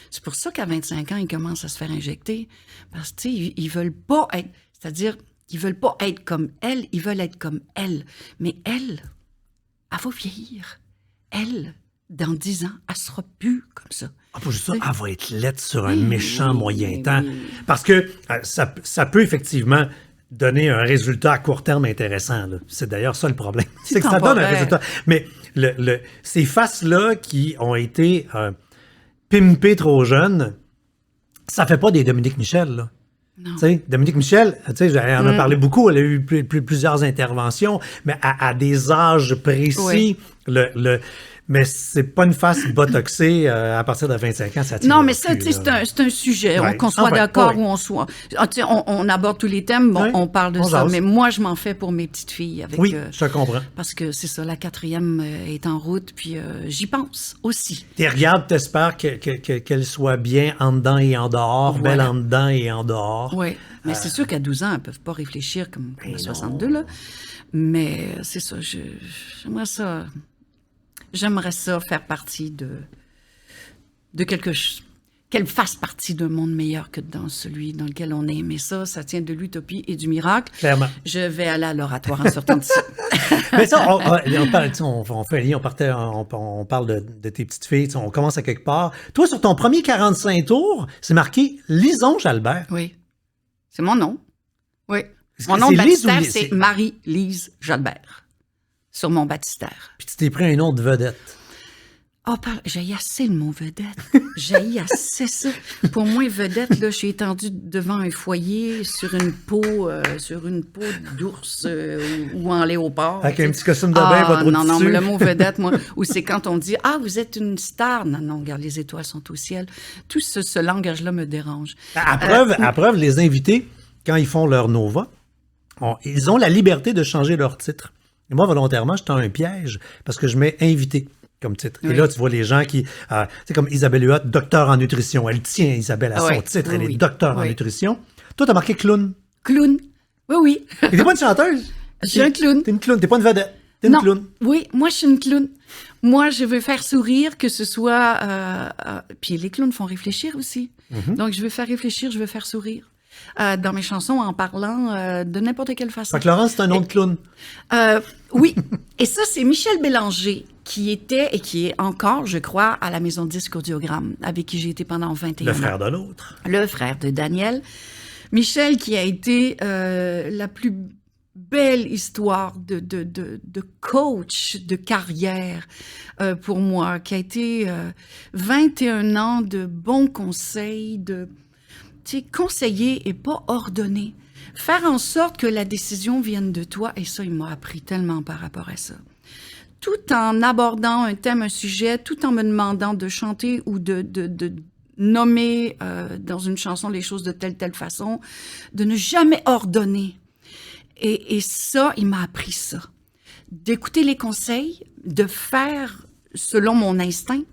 C'est pour ça qu'à 25 ans, ils commencent à se faire injecter. Parce que, tu sais, ils veulent pas être, c'est-à-dire, ils veulent pas être comme elle, ils veulent être comme elle. Mais elle va vieillir. Elle, dans 10 ans, elle sera plus comme ça. Ah, pas juste ça, elle va être laide sur un méchant moyen temps. Parce que ça peut effectivement donner un résultat à court terme intéressant. Là. C'est d'ailleurs ça le problème. C'est que ça donne un résultat. Mais ces faces-là qui ont été pimpées trop jeunes, ça fait pas des Dominique Michel, là. T'sais, Dominique Michel, elle en a parlé beaucoup, elle a eu plusieurs interventions, mais à des âges précis, Mais c'est pas une face botoxée à partir de 25 ans, ça tient. Non, mais ça, tu sais, c'est un sujet. Ouais. Qu'on soit Enfin, d'accord ouais. ou on soit... Ah, tu sais, on aborde tous les thèmes, bon, Ouais. on parle de On ça. jase. Mais moi, je m'en fais pour mes petites filles. Avec, Oui, je te comprends. parce que c'est ça, la 4e est en route, puis j'y pense aussi. Tu regardes, t'espères qu'elle soit bien en dedans et en dehors, belle Voilà. en dedans et en dehors. Oui, mais c'est sûr qu'à 12 ans, elles ne peuvent pas réfléchir comme à 62, là. Mais c'est ça, j'aimerais ça faire partie de quelque chose, qu'elle fasse partie d'un monde meilleur que dans celui dans lequel on est. Mais ça tient de l'utopie et du miracle. Clairement. Je vais aller à l'oratoire en sortant d'ici. Mais ça, on fait un lien, on parle de tes petites filles, tu sais, on commence à quelque part. Toi, sur ton premier 45 tours, c'est marqué Lison Jalbert. Oui, c'est mon nom. Oui. Est-ce Mon que nom c'est de Lise ou baptistère, Lise? c'est Marie-Lise Jalbert, sur mon baptistère. Puis tu t'es pris un nom de vedette. Oh, j'ai assez le mot vedette. J'ai assez ça. Pour moi, vedette, là, je suis étendue devant un foyer sur une peau d'ours ou en léopard. Avec un petit costume de bain, pas trop de non, tissu. mais le mot vedette, moi, ou c'est quand on dit « Ah, vous êtes une star ». Non, regarde, les étoiles sont au ciel. Tout ce langage-là me dérange. À preuve, les invités, quand ils font leur Nova, ils ont la liberté de changer leur titre. Et moi, volontairement, je tends un piège parce que je mets invité comme titre. Oui. Et là, tu vois les gens qui... c'est comme Isabelle Huot, docteur en nutrition. Elle tient, Isabelle, à son Oui, titre. oui, Elle est oui. docteur en Oui. nutrition. Toi, t'as marqué clown. Clown. Oui. Et t'es pas une chanteuse. Je suis un clown. T'es une clown. T'es pas une vedette. T'es une Non. clown. Oui, moi, je suis une clown. Moi, je veux faire sourire, que ce soit... puis les clowns font réfléchir aussi. Mm-hmm. Donc, je veux faire réfléchir, je veux faire sourire. Dans mes chansons, en parlant de n'importe quelle façon. Fait que Laurence, c'est un nom de clown. Oui. Et ça, c'est Michel Bélanger, qui était et qui est encore, je crois, à la Maison Disque Audiogramme, avec qui j'ai été pendant 21 Le ans. frère de l'autre. Le frère de Daniel. Michel, qui a été la plus belle histoire de coach de carrière pour moi, qui a été 21 ans de bons conseils, de conseiller et pas ordonner. Faire en sorte que la décision vienne de toi, et ça, il m'a appris tellement par rapport à ça. Tout en abordant un thème, un sujet, tout en me demandant de chanter ou de nommer dans une chanson les choses de telle façon, de ne jamais ordonner. Et ça, il m'a appris ça. D'écouter les conseils, de faire selon mon instinct,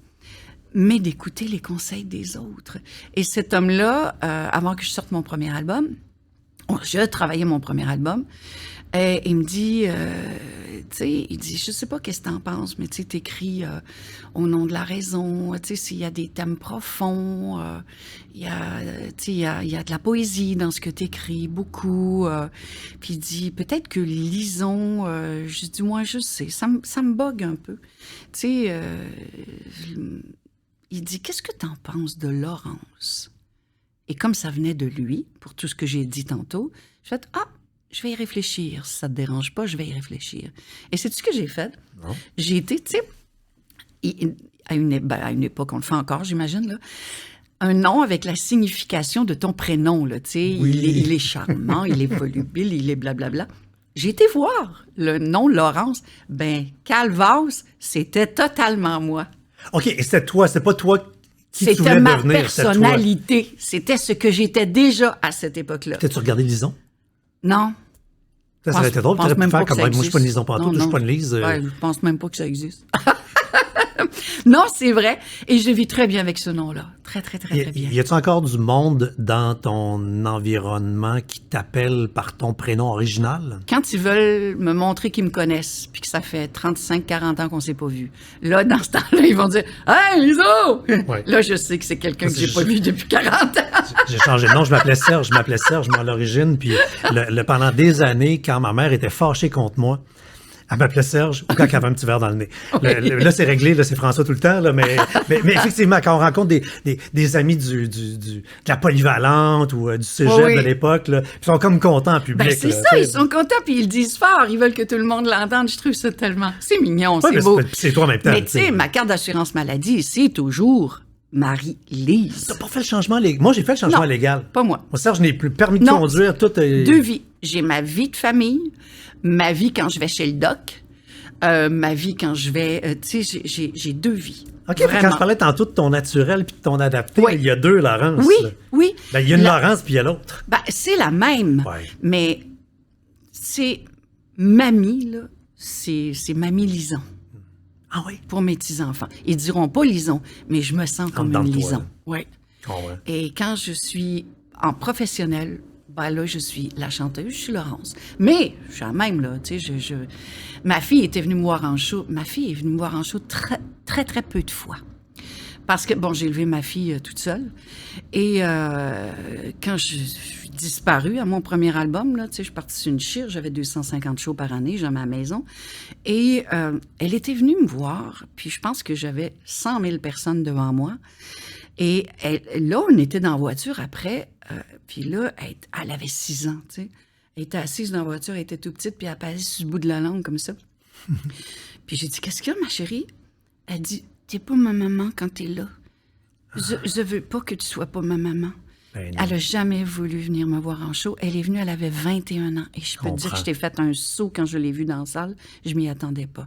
mais d'écouter les conseils des autres. Et cet homme-là, avant que je sorte mon premier album, je travaillais mon premier album, et il me dit, tu sais, il dit, je sais pas qu'est-ce que t'en penses, mais tu sais, t'écris au nom de la raison, tu sais, s'il y a des thèmes profonds, il y a de la poésie dans ce que t'écris, beaucoup. Puis il dit, peut-être que Lison, je dis, moi, je sais, ça me bug un peu. Tu sais, il dit, qu'est-ce que t'en penses de Laurence? Et comme ça venait de lui, pour tout ce que j'ai dit tantôt, je fais, je vais y réfléchir. Si ça te dérange pas, je vais y réfléchir. Et c'est ce que j'ai fait. Non. J'ai été, tu sais, à une époque, on le fait encore, j'imagine, là, un nom avec la signification de ton prénom, là, tu sais, Oui. il est charmant, il est volubile, il est blablabla. J'ai été voir le nom Laurence. Ben, Calvas, c'était totalement moi. OK, et c'était toi, c'est pas toi qui tu C'était voulais ma devenir, c'était toi. personnalité. C'était ce que j'étais déjà à cette époque-là. T'as-tu regardé Lison? Non. Ça aurait été drôle, pense t'aurais pu même faire pas que comme ça moi, je suis pas une Lison pantoute, Non, je suis non. pas une Lise. Ouais, je pense même pas que ça existe. Non, c'est vrai. Et je vis très bien avec ce nom-là. Très, très, très, très bien. Y a-tu encore du monde dans ton environnement qui t'appelle par ton prénom original? Quand ils veulent me montrer qu'ils me connaissent, puis que ça fait 35-40 ans qu'on s'est pas vu, là, dans ce temps-là, ils vont dire « Hey, Liso! Ouais. » Là, je sais que c'est quelqu'un que Parce que j'ai pas vu depuis 40 ans. J'ai changé de nom, je m'appelais Serge, moi, à l'origine. Puis pendant des années, quand ma mère était fâchée contre moi, elle m'appelait Serge ou quand elle avait un petit verre dans le nez. Là, c'est réglé, là, c'est François tout le temps, là, mais effectivement, quand on rencontre des amis de la polyvalente ou du cégep Oui. de l'époque, là, ils sont comme contents en public. Ben, c'est là, ça, tu sais. ils sont contents, puis ils le disent fort. Ils veulent que tout le monde l'entende. Je trouve ça tellement... C'est mignon, Ouais, c'est mais beau. c'est toi en même temps. Mais tu sais, ma carte d'assurance maladie, c'est toujours Marie-Lise. T'as pas fait le changement légal. Moi, j'ai fait le changement Non. légal. Pas moi. Moi, Serge, je n'ai plus le permis de Non. conduire. Tout est... Deux vies. J'ai ma vie de famille, ma vie quand je vais chez le doc, ma vie quand je vais... tu sais, j'ai deux vies. OK, mais quand Vraiment. je parlais tantôt de ton naturel puis de ton adapté, Oui. il y a deux Laurence. Oui, là. oui. Ben, il y a une La- Laurence puis il y a l'autre. Ben, c'est la même, Ouais. mais c'est mamie, là, c'est mamie Lison Ah oui? pour mes petits-enfants. Ils diront pas Lison, mais je me sens comme dans une le toit, Lison. là. Oui. Oh, ouais. Et quand je suis en professionnel, ben là, je suis la chanteuse, je suis Laurence. Mais, je suis la même, là, tu sais, ma fille était venue me voir en show. Ma fille est venue me voir en show très, très, très peu de fois. Parce que, bon, j'ai élevé ma fille toute seule. Et quand je suis disparue à mon premier album, là, tu sais, je suis partie sur une chire, j'avais 250 shows par année, j'ai ma maison. Et elle était venue me voir, puis je pense que j'avais 100 000 personnes devant moi. Et là, on était dans la voiture après, puis là, elle avait 6 ans, tu sais. Elle était assise dans la voiture, elle était tout petite, puis elle passait sur le bout de la langue comme ça. Puis j'ai dit, qu'est-ce qu'il y a, ma chérie? Elle dit, t'es pas ma maman quand t'es là. Je veux pas que tu sois pas ma maman. Ben non. Elle a jamais voulu venir me voir en show. Elle est venue, elle avait 21 ans. Et je peux te dire que je t'ai fait un saut quand je l'ai vue dans la salle. Je m'y attendais pas.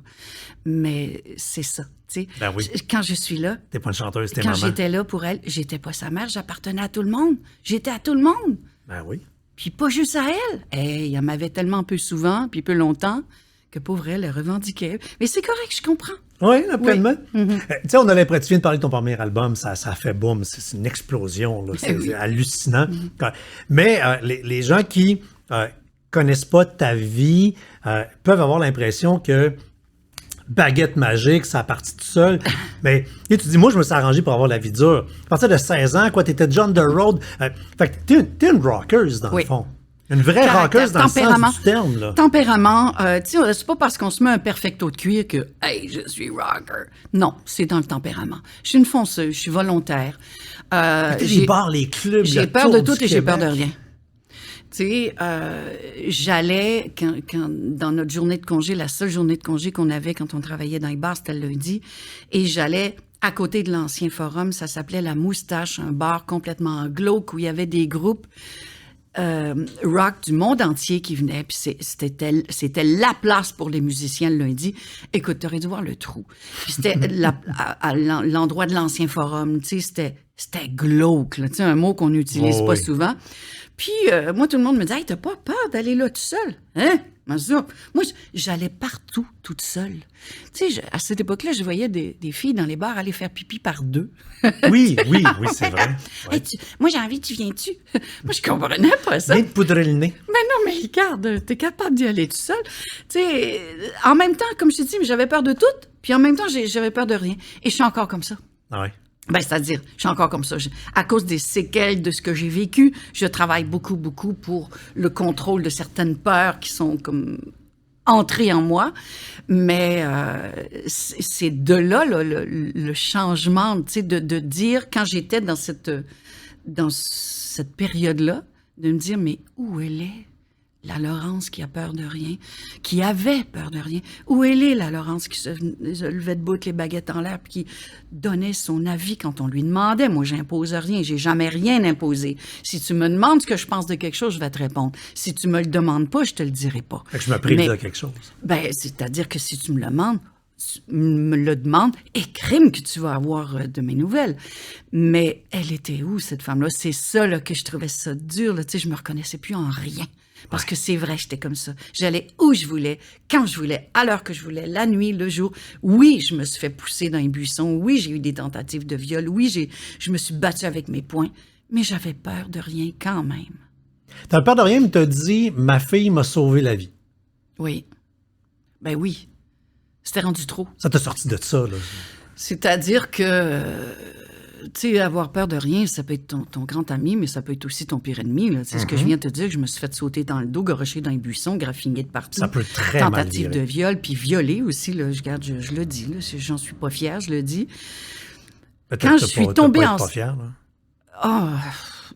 Mais c'est ça, tu sais. Ben oui. Quand je suis là, T'es pas une chanteuse, t'es quand maman. j'étais là pour elle, j'étais pas sa mère, j'appartenais à tout le monde. J'étais à tout le monde. Ben oui. Puis pas juste à elle. Hey, elle m'avait tellement peu souvent, puis peu longtemps, que pauvre elle revendiquait. Mais c'est correct, je comprends. Oui, pleinement. Mm-hmm. Tu sais, on a l'impression, tu viens de parler de ton premier album, ça fait boum, c'est une explosion, là. C'est oui. hallucinant. Mais les gens qui connaissent pas ta vie peuvent avoir l'impression que baguette magique, ça a parti tout seul. Mais et tu dis, moi, je me suis arrangé pour avoir la vie dure. À partir de 16 ans, quoi, t'étais John the Road. Fait que t'es une rockeuse, dans Oui. le fond. Une vraie Caractère, rockeuse dans le tempérament. sens du terme, là. Tempérament, tu sais, c'est pas parce qu'on se met un perfecto de cuir que « Hey, je suis rocker ». Non, c'est dans le tempérament. Je suis une fonceuse, je suis volontaire. Les bars, les clubs, J'ai peur de tout et j'ai peur de rien. Tu sais, j'allais, dans notre journée de congé, la seule journée de congé qu'on avait quand on travaillait dans les bars, c'était le lundi, et j'allais à côté de l'ancien forum, ça s'appelait La Moustache, un bar complètement glauque où il y avait des groupes rock du monde entier qui venaient, puis c'était la place pour les musiciens le lundi. Écoute, t'aurais dû voir le trou. Puis c'était à l'endroit de l'ancien forum, tu sais, c'était glauque, là, tu sais, un mot qu'on n'utilise pas oui. souvent. Puis moi, tout le monde me disait « Hey, t'as pas peur d'aller là tout seul? Hein? » Moi, j'allais partout toute seule. Tu sais, à cette époque-là, je voyais des filles dans les bars aller faire pipi par deux. Oui, c'est vrai. Ouais. Hey, moi, j'ai envie, tu viens-tu? Moi, je comprenais pas ça. Viens de poudrer le nez. Mais non, mais regarde, t'es capable d'y aller tout seul. Tu sais, en même temps, comme je te dis, j'avais peur de tout, puis en même temps, j'avais peur de rien. Et je suis encore comme ça. Ah ouais. Ben, c'est-à-dire, je suis encore comme ça. À cause des séquelles de ce que j'ai vécu, je travaille beaucoup, beaucoup pour le contrôle de certaines peurs qui sont comme entrées en moi. Mais c'est de là, le changement, tu sais, de dire, quand j'étais dans cette période-là, de me dire, mais où elle est? La Laurence qui a peur de rien, qui avait peur de rien. Où elle est, la Laurence qui se levait debout avec les baguettes en l'air puis qui donnait son avis quand on lui demandait. Moi, j'impose rien. J'ai jamais rien imposé. Si tu me demandes ce que je pense de quelque chose, je vais te répondre. Si tu me le demandes pas, je te le dirai pas. Fait que je me prive Mais- de quelque chose. Ben, c'est-à-dire que si tu me le demandes, écrime que tu vas avoir de mes nouvelles. Mais elle était où, cette femme-là? C'est ça, là, que je trouvais ça dur, là. Tu sais, je me reconnaissais plus en rien. Parce que c'est vrai, j'étais comme ça. J'allais où je voulais, quand je voulais, à l'heure que je voulais, la nuit, le jour. Oui, je me suis fait pousser dans les buissons. Oui, j'ai eu des tentatives de viol. Oui, je me suis battue avec mes poings. Mais j'avais peur de rien quand même. T'as peur de rien, mais t'as dit, ma fille m'a sauvé la vie. Oui. Ben oui. C'était rendu trop. Ça t'a sorti de ça, là. C'est-à-dire que, tu sais, avoir peur de rien, ça peut être ton grand ami, mais ça peut être aussi ton pire ennemi. Là. C'est ce que je viens de te dire, que je me suis fait sauter dans le dos, garocher dans les buissons, graffiner de partout. Ça peut très mal Tentative virer. de viol, puis violer aussi. Là, je le dis, là, j'en suis pas fière, je le dis. Peut-être Quand que je t'as suis pas- tombée t'as pas en- été pas fière, là. Ah,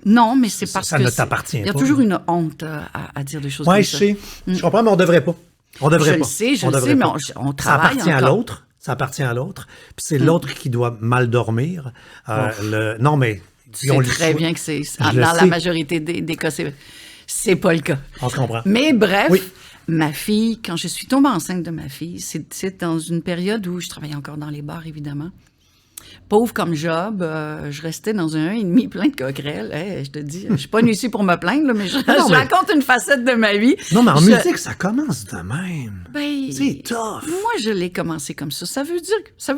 non, mais c'est parce Ça que ne t'appartient il y a pas, toujours là. une honte à dire des choses Ouais, comme je ça. sais. Je comprends, mais on devrait pas. On devrait Je pas. le sais, On devrait mais pas. on Ça travaille appartient à encore. l'autre. Ça appartient à l'autre. Puis c'est l'autre qui doit mal dormir. Non, mais... Tu sais très bien que c'est Je le dans sais. la majorité des cas, c'est pas le cas. On se comprend. Mais bref, Oui. Ma fille, quand je suis tombée enceinte de ma fille, c'est dans une période où je travaillais encore dans les bars, évidemment. Pauvre comme job, je restais dans un 1,5 plein de coquerelles. Hey, je te dis, je suis pas venue ici pour me plaindre, là, mais je raconte une facette de ma vie. Non, mais en musique, ça commence de même. Ben, c'est tough. Moi, je l'ai commencé comme ça. Ça veut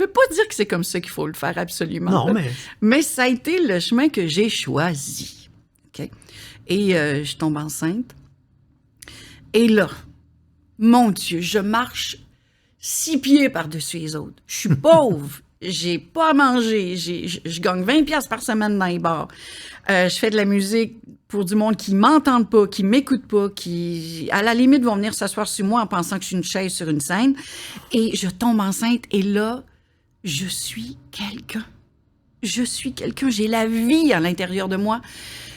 pas dire que c'est comme ça qu'il faut le faire absolument. Non, là. Mais ça a été le chemin que j'ai choisi. OK? Et je tombe enceinte. Et là, mon Dieu, je marche 6 pieds par-dessus les autres. Je suis pauvre. J'ai pas à manger. Je gagne 20$ par semaine dans les bars. Je fais de la musique pour du monde qui m'entende pas, qui m'écoute pas, qui, à la limite, vont venir s'asseoir sur moi en pensant que je suis une chaise sur une scène. Et je tombe enceinte. Et là, je suis quelqu'un. Je suis quelqu'un. J'ai la vie à l'intérieur de moi.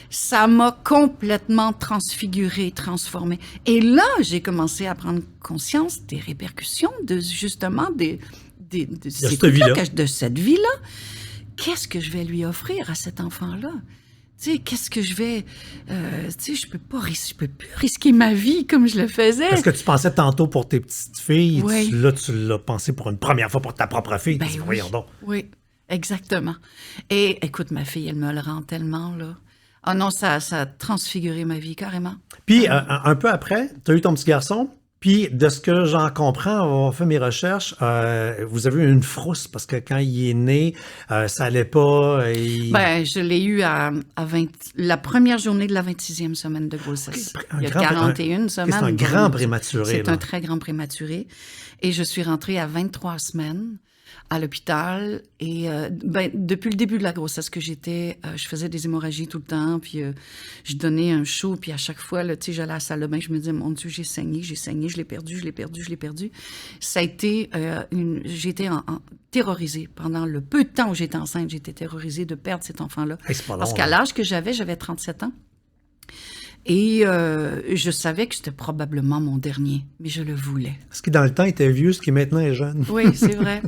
Ça m'a complètement transfigurée, transformée. Et là, j'ai commencé à prendre conscience des répercussions de, justement, de cette vie-là. Qu'est-ce que je vais lui offrir à cet enfant-là? Tu sais, qu'est-ce que je vais... tu sais, je peux plus risquer ma vie comme je le faisais. Est-ce que tu pensais tantôt pour tes petites filles? Oui. Tu l'as pensé pour une première fois pour ta propre fille? Ben Voyons donc. Oui, exactement. Et écoute, ma fille, elle me le rend tellement, là. Ah non, ça a transfiguré ma vie, carrément. Puis, un peu après, tu as eu ton petit garçon. Puis, de ce que j'en comprends, en avoir fait mes recherches, vous avez eu une frousse parce que quand il est né, ça allait pas. Ben, je l'ai eu à la première journée de la 26e semaine de grossesse. Il y a 41 semaines. C'est un grand prématuré. C'est un très grand prématuré. Et je suis rentrée à 23 semaines à l'hôpital. Et depuis le début de la grossesse que j'étais, je faisais des hémorragies tout le temps. Puis je donnais un show. Puis à chaque fois, tu sais, j'allais à la salle de bain. Je me disais, mon Dieu, j'ai saigné, je l'ai perdu. Ça a été j'ai été terrorisée. Pendant le peu de temps où j'étais enceinte, j'étais terrorisée de perdre cet enfant-là. Hey, parce qu'à l'âge que j'avais 37 ans. Et je savais que c'était probablement mon dernier, mais je le voulais. Ce qui, dans le temps, était vieux, ce qui maintenant est jeune. Oui, c'est vrai.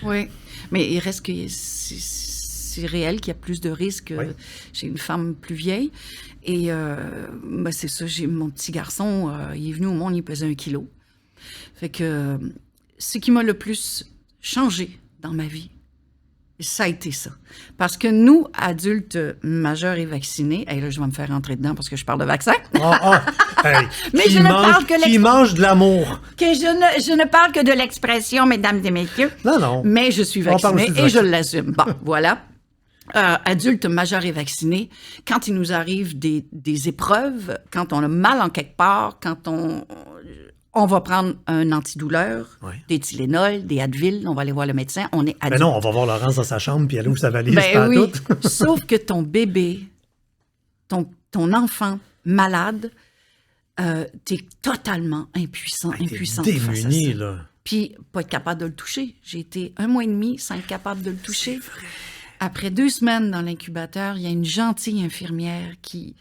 Oui. Mais il reste que c'est réel qu'il y a plus de risques chez une femme plus vieille. Et ben c'est ça, mon petit garçon, il est venu au monde, il pesait 1 kilo. Fait que ce qui m'a le plus changé dans ma vie, ça a été ça. Parce que nous, adultes majeurs et vaccinés, et là, je vais me faire rentrer dedans parce que je parle de vaccin. Hey, mais je ne parle que qui mange de l'amour. Que je ne parle que de l'expression, mesdames et messieurs. Non. Mais je suis vaccinée et je l'assume. Bon, voilà. Adultes majeurs et vaccinés, quand il nous arrive des épreuves, quand on a mal en quelque part, quand on va prendre un antidouleur, des Tylenol, des Advil, on va aller voir le médecin, on est adulte. Ben non, on va voir Laurence dans sa chambre, puis elle ouvre sa valise, tout. Sauf que ton bébé, ton enfant malade, t'es totalement impuissante face à ça. Là. Puis, pas être capable de le toucher. J'ai été 1 mois et demi sans être capable de le toucher. Après 2 semaines dans l'incubateur, il y a une gentille infirmière qui,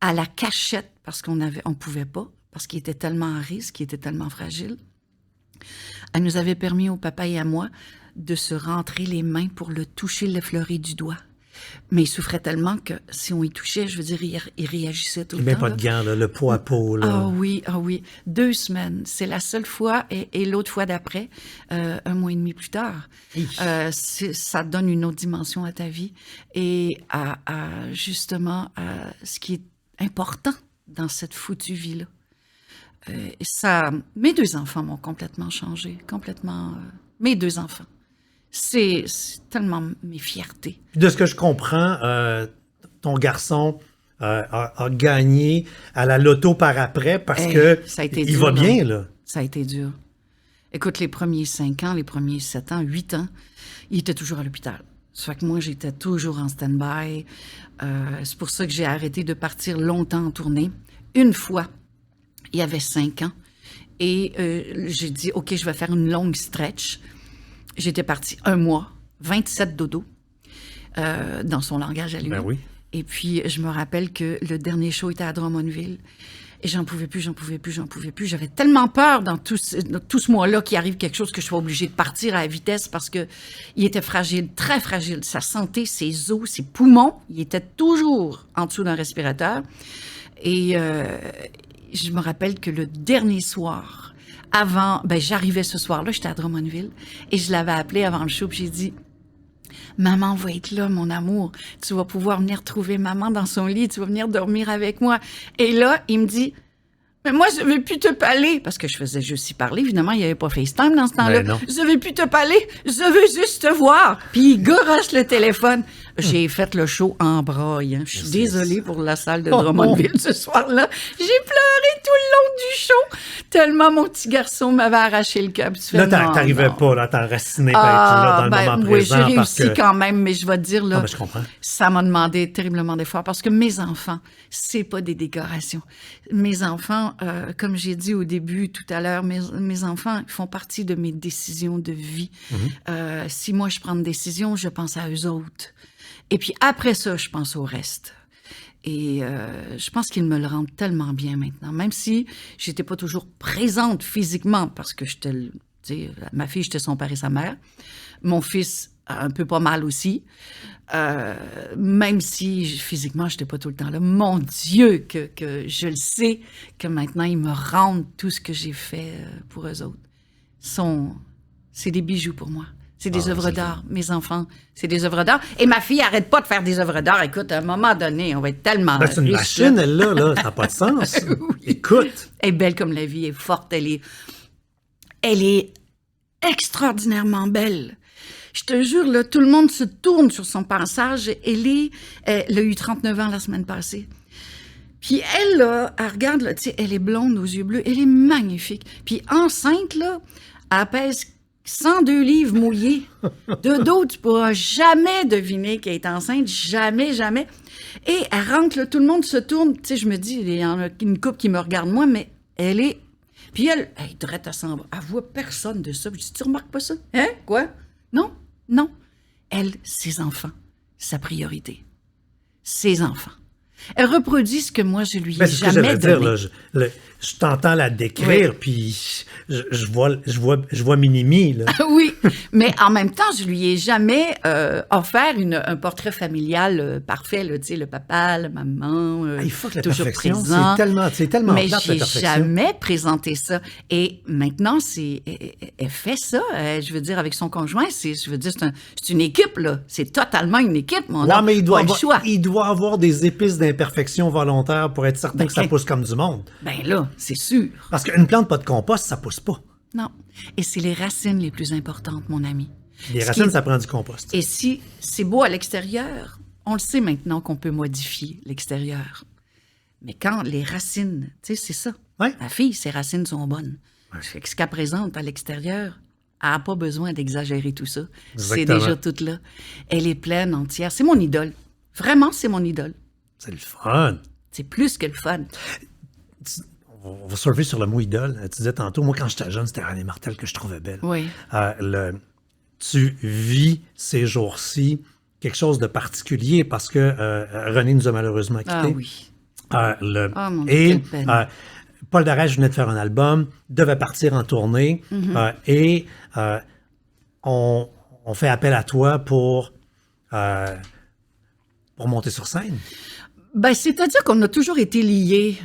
à la cachette, parce qu'on pouvait pas, parce qu'il était tellement à risque, il était tellement fragile, elle nous avait permis au papa et à moi de se rentrer les mains pour le toucher, l'effleurer du doigt. Mais il souffrait tellement que si on y touchait, je veux dire, il réagissait tout le temps. Il met pas de gants, là, le pot à peau. Là. Ah oui. 2 semaines. C'est la seule fois, et l'autre fois d'après, 1 mois et demi plus tard. Ça donne une autre dimension à ta vie et justement à ce qui est important dans cette foutue vie-là. Mes 2 enfants m'ont complètement changé, mes 2 enfants. C'est tellement mes fiertés. De ce que je comprends, ton garçon a gagné à la loto par après parce que ça a été il dur, va bien, là. Ça a été dur. Écoute, les premiers 5 ans, les premiers 7 ans, 8 ans, il était toujours à l'hôpital. Ça fait que moi, j'étais toujours en stand-by. C'est pour ça que j'ai arrêté de partir longtemps en tournée. Une fois, il y avait 5 ans, et j'ai dit, OK, je vais faire une longue stretch. J'étais partie 1 mois, 27 dodos, dans son langage à lui. Ben oui. Et puis, je me rappelle que le dernier show était à Drummondville. Et j'en pouvais plus. J'avais tellement peur dans tout ce mois-là qu'il arrive quelque chose que je sois obligée de partir à la vitesse parce que il était fragile, très fragile. Sa santé, ses os, ses poumons, il était toujours en dessous d'un respirateur. Et je me rappelle que le dernier soir, j'arrivais ce soir-là, j'étais à Drummondville, et je l'avais appelé avant le show, puis j'ai dit, maman va être là, mon amour. Tu vas pouvoir venir trouver maman dans son lit, tu vas venir dormir avec moi. Et là, il me dit, mais moi, je ne veux plus te parler. Parce que je faisais juste y parler. Évidemment, il n'y avait pas FaceTime dans ce temps-là. Ben non. Je ne veux plus te parler. Je veux juste te voir. Puis il garoche le téléphone. J'ai fait le show en braille. Hein. Je suis désolée pour la salle de Drummondville ce soir-là. J'ai pleuré tout le long du show. Tellement mon petit garçon m'avait arraché le cœur. Là, t'arrivais pas, là, t'enraciné pour être là dans le moment oui, présent. j'ai réussi parce que... quand même, mais je vais te dire, là, je comprends. ça m'a demandé terriblement d'efforts parce que mes enfants, c'est pas des décorations. Mes enfants, comme j'ai dit au début tout à l'heure, mes enfants font partie de mes décisions de vie. Si moi, je prends une décision, je pense à eux autres. Et puis après ça, je pense au reste. Et je pense qu'ils me le rendent tellement bien maintenant, même si j'étais pas toujours présente physiquement parce que ma fille, j'étais son père et sa mère. Mon fils, un peu pas mal aussi. Même si physiquement, j'étais pas tout le temps là. Mon Dieu, que je le sais, que maintenant, ils me rendent tout ce que j'ai fait pour eux autres. C'est des bijoux pour moi. C'est des œuvres d'art. Mes enfants, c'est des œuvres d'art. Et ma fille arrête pas de faire des œuvres d'art. Écoute, à un moment donné, on va être tellement C'est une riche, machine, là. elle, là. Ça n'a pas de sens. Oui. Écoute. Elle est belle comme la vie, elle est forte, elle est extraordinairement belle. Je te jure, là, tout le monde se tourne sur son passage. Elle a eu 39 ans la semaine passée. Puis elle, là, elle regarde, là, tu sais, elle est blonde aux yeux bleus, elle est magnifique. Puis enceinte, là, elle pèse 102 livres mouillés. De dos, tu pourras jamais deviner qu'elle est enceinte, jamais, jamais. Et elle rentre, là, tout le monde se tourne. Tu sais, je me dis, il y en a une couple qui me regarde moi, mais elle est... Puis elle drette à 100 bras. Elle voit personne de ça. Puis je dis, tu remarques pas ça? Hein? Quoi? Non, non. Elle, ses enfants, sa priorité. Ses enfants. Elle reproduit ce que moi, je lui ai jamais donné. Dire, là, je t'entends la décrire, puis je vois Minimi, là. Oui, mais en même temps, je lui ai jamais offert un portrait familial parfait, là, tu sais, le papa, la maman, Il faut que la toujours perfection, présent. c'est tellement mais plate, la j'ai perfection. jamais présenté ça. Et maintenant, elle fait ça, je veux dire, avec son conjoint, c'est une équipe, là. C'est totalement une équipe, mon homme. Mais il il doit avoir des épices d'imperfection volontaire pour être certain que ça pousse comme du monde. Ben là, c'est sûr. Parce qu'une plante pas de compost, ça pousse pas. Non. Et c'est les racines les plus importantes, mon ami. Les racines, ça prend du compost. Et si c'est beau à l'extérieur, on le sait maintenant qu'on peut modifier l'extérieur. Mais quand les racines, tu sais, c'est ça. Ouais. Ma fille, ses racines sont bonnes. Fait que ce qu'elle présente à l'extérieur, elle n'a pas besoin d'exagérer tout ça. C'est Exactement. déjà tout là. Elle est pleine, entière. C'est mon idole. Vraiment, c'est mon idole. C'est le fun. C'est plus que le fun. On va surfer sur le mot idole. Tu disais tantôt, moi, quand j'étais jeune, c'était René Martel que je trouvais belle. Oui. Tu vis ces jours-ci quelque chose de particulier parce que René nous a malheureusement quittés. Ah oui. Mon Dieu, Et quelle peine. Paul Darèche venait de faire un album, devait partir en tournée, et on fait appel à toi pour monter sur scène. Ben, c'est-à-dire qu'on a toujours été liés,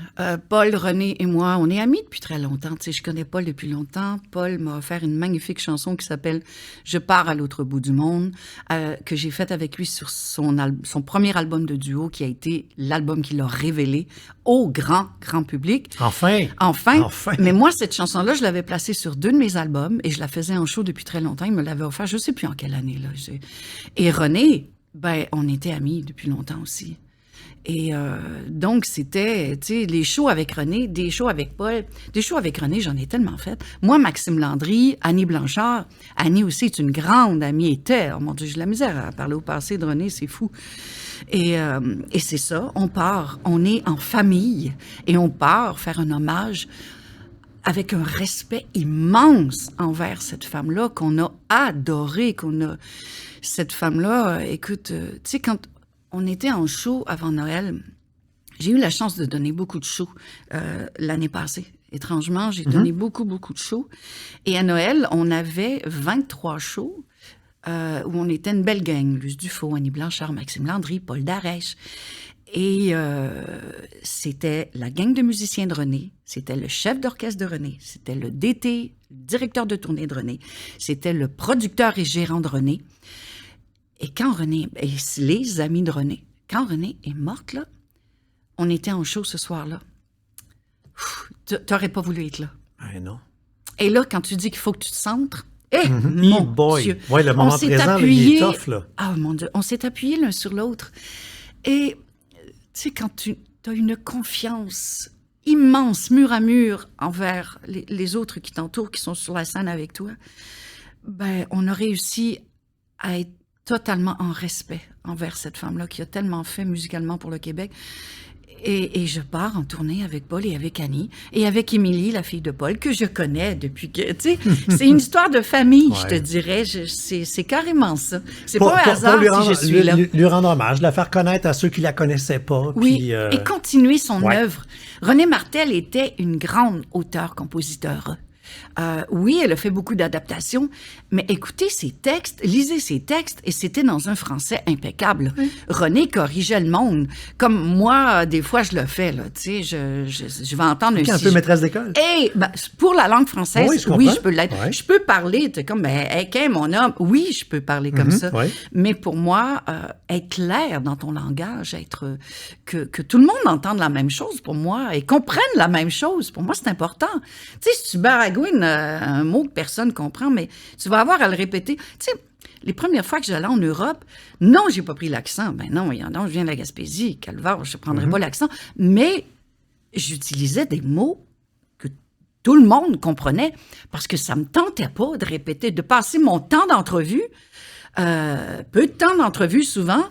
Paul, René et moi. On est amis depuis très longtemps. Tu sais, je connais Paul depuis longtemps. Paul m'a offert une magnifique chanson qui s'appelle « Je pars à l'autre bout du monde », que j'ai faite avec lui sur son premier album de duo, qui a été l'album qui l'a révélé au grand public. Enfin! Mais moi, cette chanson-là, je l'avais placée sur 2 de mes albums et je la faisais en show depuis très longtemps. Il me l'avait offert, je ne sais plus en quelle année, là. Et René, ben, on était amis depuis longtemps aussi. Et donc, c'était, tu sais, les shows avec René, des shows avec Paul, des shows avec René, j'en ai tellement fait. Moi, Maxime Landry, Annie Blanchard, Annie aussi est une grande amie, était, oh mon Dieu, j'ai de la misère à parler au passé de René, c'est fou. Et c'est ça, on est en famille et on part faire un hommage avec un respect immense envers cette femme-là qu'on a adorée, cette femme-là, écoute, tu sais, quand on était en show avant Noël, j'ai eu la chance de donner beaucoup de shows l'année passée. Étrangement, j'ai donné beaucoup de shows. Et à Noël, on avait 23 shows où on était une belle gang. Luce Dufault, Annie Blanchard, Maxime Landry, Paul Darèche. Et c'était la gang de musiciens de René, c'était le chef d'orchestre de René, c'était le DT, le directeur de tournée de René, c'était le producteur et gérant de René. Et quand René, et les amis de René, quand René est morte, là, on était en show ce soir-là. T'aurais pas voulu être là. Ah, non. Et là, quand tu dis qu'il faut que tu te centres, Mon boy. Dieu. Ouais, le moment On s'est présent, là, appuyé, il est tough, là. Ah, mon Dieu, on s'est appuyés l'un sur l'autre. Et, tu sais, quand tu as une confiance immense, mur à mur, envers les autres qui t'entourent, qui sont sur la scène avec toi, ben, on a réussi à être totalement en respect envers cette femme-là qui a tellement fait musicalement pour le Québec. Et je pars en tournée avec Paul et avec Annie et avec Émilie, la fille de Paul, que je connais depuis que... Tu sais, c'est une histoire de famille, je te dirais. C'est carrément ça. C'est pas un hasard si je suis là. Lui rendre hommage, la faire connaître à ceux qui la connaissaient pas. Oui, puis, et continuer son œuvre. René Martel était une grande auteure-compositeur. Oui, elle a fait beaucoup d'adaptations, mais écoutez ses textes, lisez ses textes, et c'était dans un français impeccable. Oui. René corrigeait le monde, comme moi, des fois, je le fais, là, tu sais, je vais entendre un peu maîtresse d'école. Et pour la langue française, oui, je peux l'être. Ouais. Je peux parler, t'es comme, hey, mon homme, oui, je peux parler comme ça. Ouais. Mais pour moi, être clair dans ton langage, être que tout le monde entende la même chose pour moi et comprenne la même chose, pour moi, c'est important. Tu sais, si tu baragouines un mot que personne comprend, mais tu vas avoir à le répéter. Tu sais, les premières fois que j'allais en Europe, non, j'ai pas pris l'accent. Ben non, je viens de la Gaspésie, Calvaire, je prendrais pas l'accent. Mais j'utilisais des mots que tout le monde comprenait parce que ça me tentait pas de répéter, de passer mon temps d'entrevue, peu de temps d'entrevue souvent,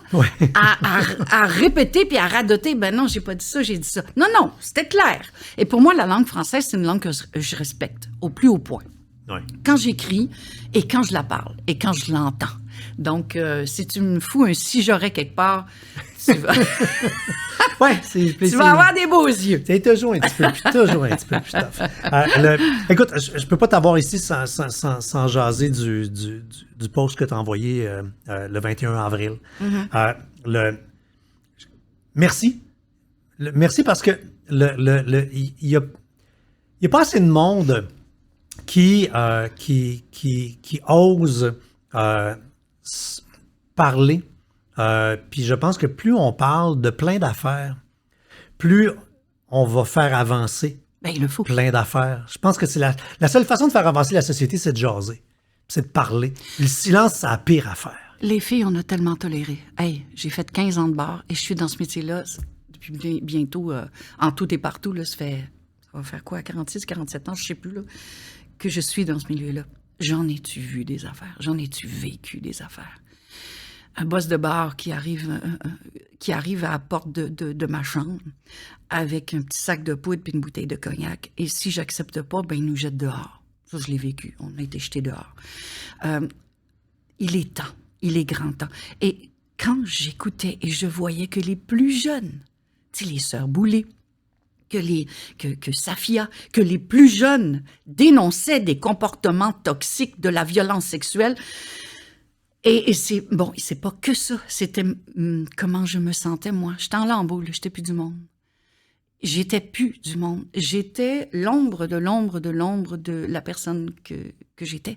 à répéter puis à radoter. Ben non, j'ai pas dit ça, j'ai dit ça. Non, c'était clair. Et pour moi, la langue française, c'est une langue que je respecte au plus haut point. Ouais. Quand j'écris et quand je la parle et quand je l'entends. Donc, si tu me fous un si j'aurais quelque part, tu vas... tu vas avoir des beaux yeux. C'est toujours un petit peu plus tough. Écoute, je peux pas t'avoir ici sans jaser du post que tu as envoyé le 21 avril. Merci. Merci parce que il y a pas assez de monde qui ose parler. Puis je pense que plus on parle de plein d'affaires, plus on va faire avancer plein d'affaires. Je pense que c'est la seule façon de faire avancer la société, c'est de jaser, c'est de parler. Le silence, c'est la pire affaire. Les filles, on a tellement toléré. Hey, j'ai fait 15 ans de bar et je suis dans ce métier-là depuis bientôt, en tout et partout, là, ça va faire quoi, 46, 47 ans, je sais plus, là, que je suis dans ce milieu-là. J'en ai-tu vu des affaires? J'en ai-tu vécu des affaires? Un boss de bar qui arrive à la porte de ma chambre avec un petit sac de poudre puis une bouteille de cognac. Et si j'accepte pas, ben il nous jette dehors. Ça, je l'ai vécu. On a été jetés dehors. Il est temps. Il est grand temps. Et quand j'écoutais et je voyais que les plus jeunes, tu sais, les sœurs Boulay, que Safia, que les plus jeunes dénonçaient des comportements toxiques, de la violence sexuelle. Et c'est pas que ça. C'était comment je me sentais, moi. J'étais en lambeaux, là. J'étais plus du monde. J'étais plus du monde. J'étais l'ombre de la personne que j'étais.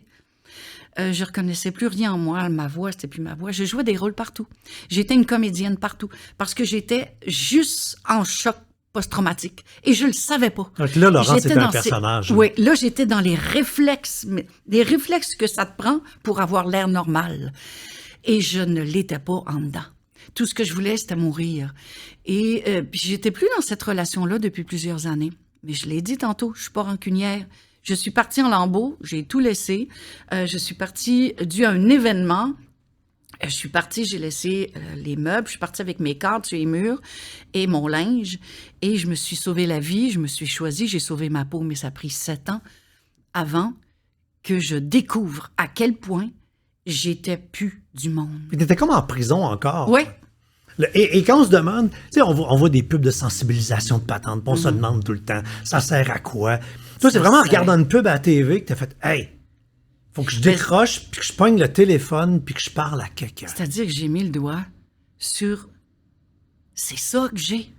Je reconnaissais plus rien en moi. Ma voix, c'était plus ma voix. Je jouais des rôles partout. J'étais une comédienne partout. Parce que j'étais juste en choc post-traumatique. Et je le savais pas. Donc là, Laurent, c'était un personnage. Oui, là, j'étais dans les réflexes que ça te prend pour avoir l'air normal. Et je ne l'étais pas en dedans. Tout ce que je voulais, c'était mourir. Et puis j'étais plus dans cette relation-là depuis plusieurs années. Mais je l'ai dit tantôt, je suis pas rancunière. Je suis partie en lambeaux, j'ai tout laissé. Je suis partie dû à un événement. Je suis partie, j'ai laissé les meubles, je suis partie avec mes cartes sur les murs et mon linge, et je me suis sauvé la vie, je me suis choisie, j'ai sauvé ma peau, mais ça a pris 7 ans avant que je découvre à quel point j'étais plus du monde. Mais t'étais comme en prison encore. Oui. Et quand on se demande, tu sais, on voit des pubs de sensibilisation de patente, on se demande tout le temps, ça sert à quoi? Toi, c'est vraiment en regardant une pub à la TV que t'as fait, hey, faut que je décroche, puis que je pogne le téléphone, puis que je parle à quelqu'un. C'est-à-dire que j'ai mis le doigt sur C'est ça que j'ai.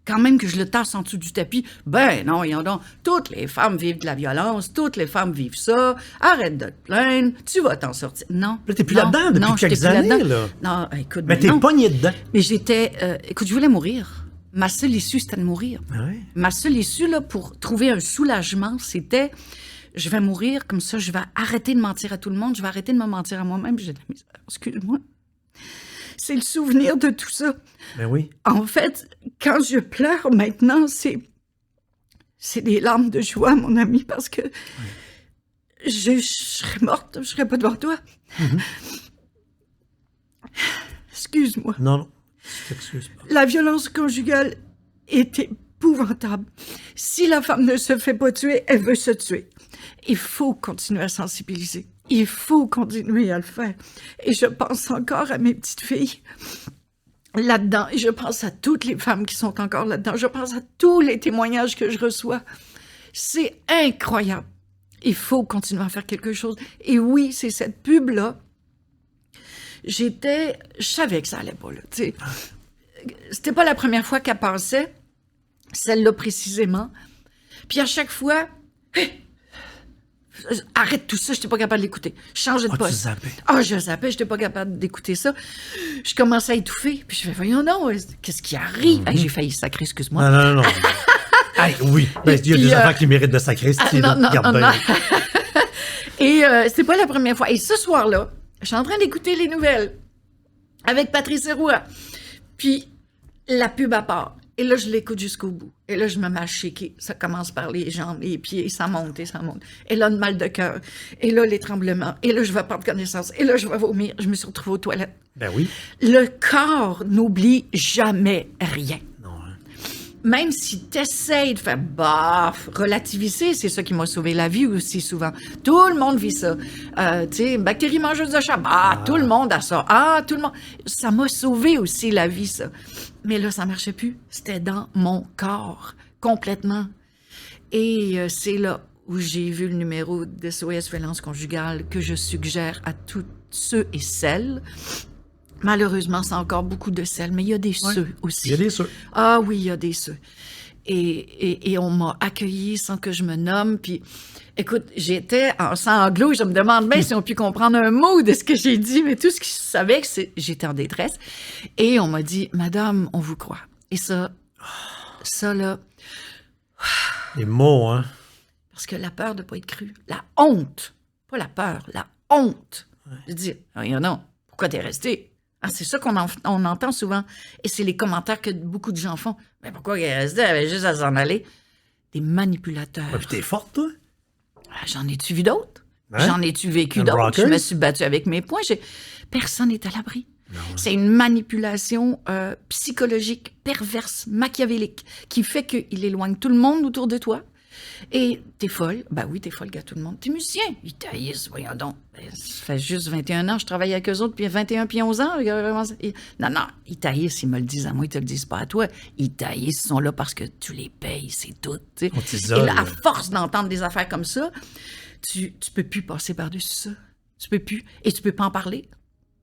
Quand même que je le tasse en dessous du tapis, ben non, donc, toutes les femmes vivent de la violence, toutes les femmes vivent ça, arrête de te plaindre, tu vas t'en sortir. Non. Là, t'es plus non, là-dedans depuis non, j'étais quelques plus années, là-dedans. là. Non, écoute, Mais t'es non. pogné dedans. Mais j'étais... écoute, je voulais mourir. Ma seule issue, c'était de mourir. Ah ouais? Ma seule issue, là, pour trouver un soulagement, c'était... Je vais mourir, comme ça, je vais arrêter de mentir à tout le monde, je vais arrêter de me mentir à moi-même. J'ai de la misère, excuse-moi. C'est le souvenir de tout ça. Ben oui. En fait, quand je pleure maintenant, c'est des larmes de joie, mon ami, parce que je serais morte, je serais pas devant toi. Excuse-moi. Non, non. Je t'excuse pas. La violence conjugale est épouvantable. Si la femme ne se fait pas tuer, elle veut se tuer. Il faut continuer à sensibiliser. Il faut continuer à le faire. Et je pense encore à mes petites filles là-dedans. Et je pense à toutes les femmes qui sont encore là-dedans. Je pense à tous les témoignages que je reçois. C'est incroyable. Il faut continuer à faire quelque chose. Et oui, c'est cette pub-là. Je savais que ça allait pas, là. Tu sais. C'était pas la première fois qu'elle passait, celle-là précisément. Puis à chaque fois, arrête tout ça, je n'étais pas capable de l'écouter. Je changeais de Tu poste. zappais. Je zappais, je n'étais pas capable d'écouter ça. Je commençais à étouffer, puis je fais, voyons non, qu'est-ce qui arrive? Hey, j'ai failli sacrer, excuse-moi. Non. Hey, oui. Ben, il y a des enfants qui méritent de sacrer. Non. Et c'était pas la première fois. Et ce soir-là, je suis en train d'écouter les nouvelles avec Patrice Roy. Puis la pub à part. Et là, je l'écoute jusqu'au bout. Et là, je me mets à shaker. Ça commence par les jambes, les pieds, ça monte et ça monte. Et là, le mal de cœur. Et là, les tremblements. Et là, je vais perdre connaissance. Et là, je vais vomir. Je me suis retrouvée aux toilettes. Ben oui. Le corps n'oublie jamais rien. Non, hein. Même si tu essaies de faire relativiser, c'est ça qui m'a sauvé la vie aussi souvent. Tout le monde vit ça. Tu sais, bactéries mangeuses de chat, tout le monde a ça. Tout le monde. Ça m'a sauvé aussi la vie, ça. Mais là, ça marchait plus. C'était dans mon corps, complètement. Et c'est là où j'ai vu le numéro de SOS Violence Conjugale que je suggère à tous ceux et celles. Malheureusement, c'est encore beaucoup de celles, mais il y a des ceux aussi. Il y a des ceux. Ah oui, il y a des ceux. Et on m'a accueilli sans que je me nomme. Puis, écoute, j'étais en sanglots. Je me demande même si on pu comprendre un mot de ce que j'ai dit, mais tout ce que je savais, c'est que j'étais en détresse. Et on m'a dit, Madame, on vous croit. Et ça là, Les mots, hein. parce que la peur de ne pas être cru, la honte, pas la peur, la honte. Je dis, non, pourquoi t'es resté? C'est ça qu'on on entend souvent. Et c'est les commentaires que beaucoup de gens font. Mais pourquoi elle est restée? Elle avait juste à s'en aller. Des manipulateurs. Ouais, puis t'es forte, toi. J'en ai-tu vu d'autres? Hein? J'en ai-tu vécu Un d'autres? rocker? Je me suis battue avec mes poings. Personne n'est à l'abri. C'est une manipulation psychologique, perverse, machiavélique, qui fait qu'il éloigne tout le monde autour de toi. Et t'es folle. Ben oui, t'es folle, gars, tout le monde. T'es musicien. Ils taillissent, voyons donc. Ça fait juste 21 ans, je travaille avec eux autres, puis 21 puis 11 ans. Non, ils taillissent, ils me le disent à moi, ils te le disent pas à toi. Ils taillissent, ils sont là parce que tu les payes, c'est tout. T'sais. On t'isole, Et là, à là. force d'entendre des affaires comme ça, tu peux plus passer par-dessus ça. Tu peux plus. Et tu peux pas en parler.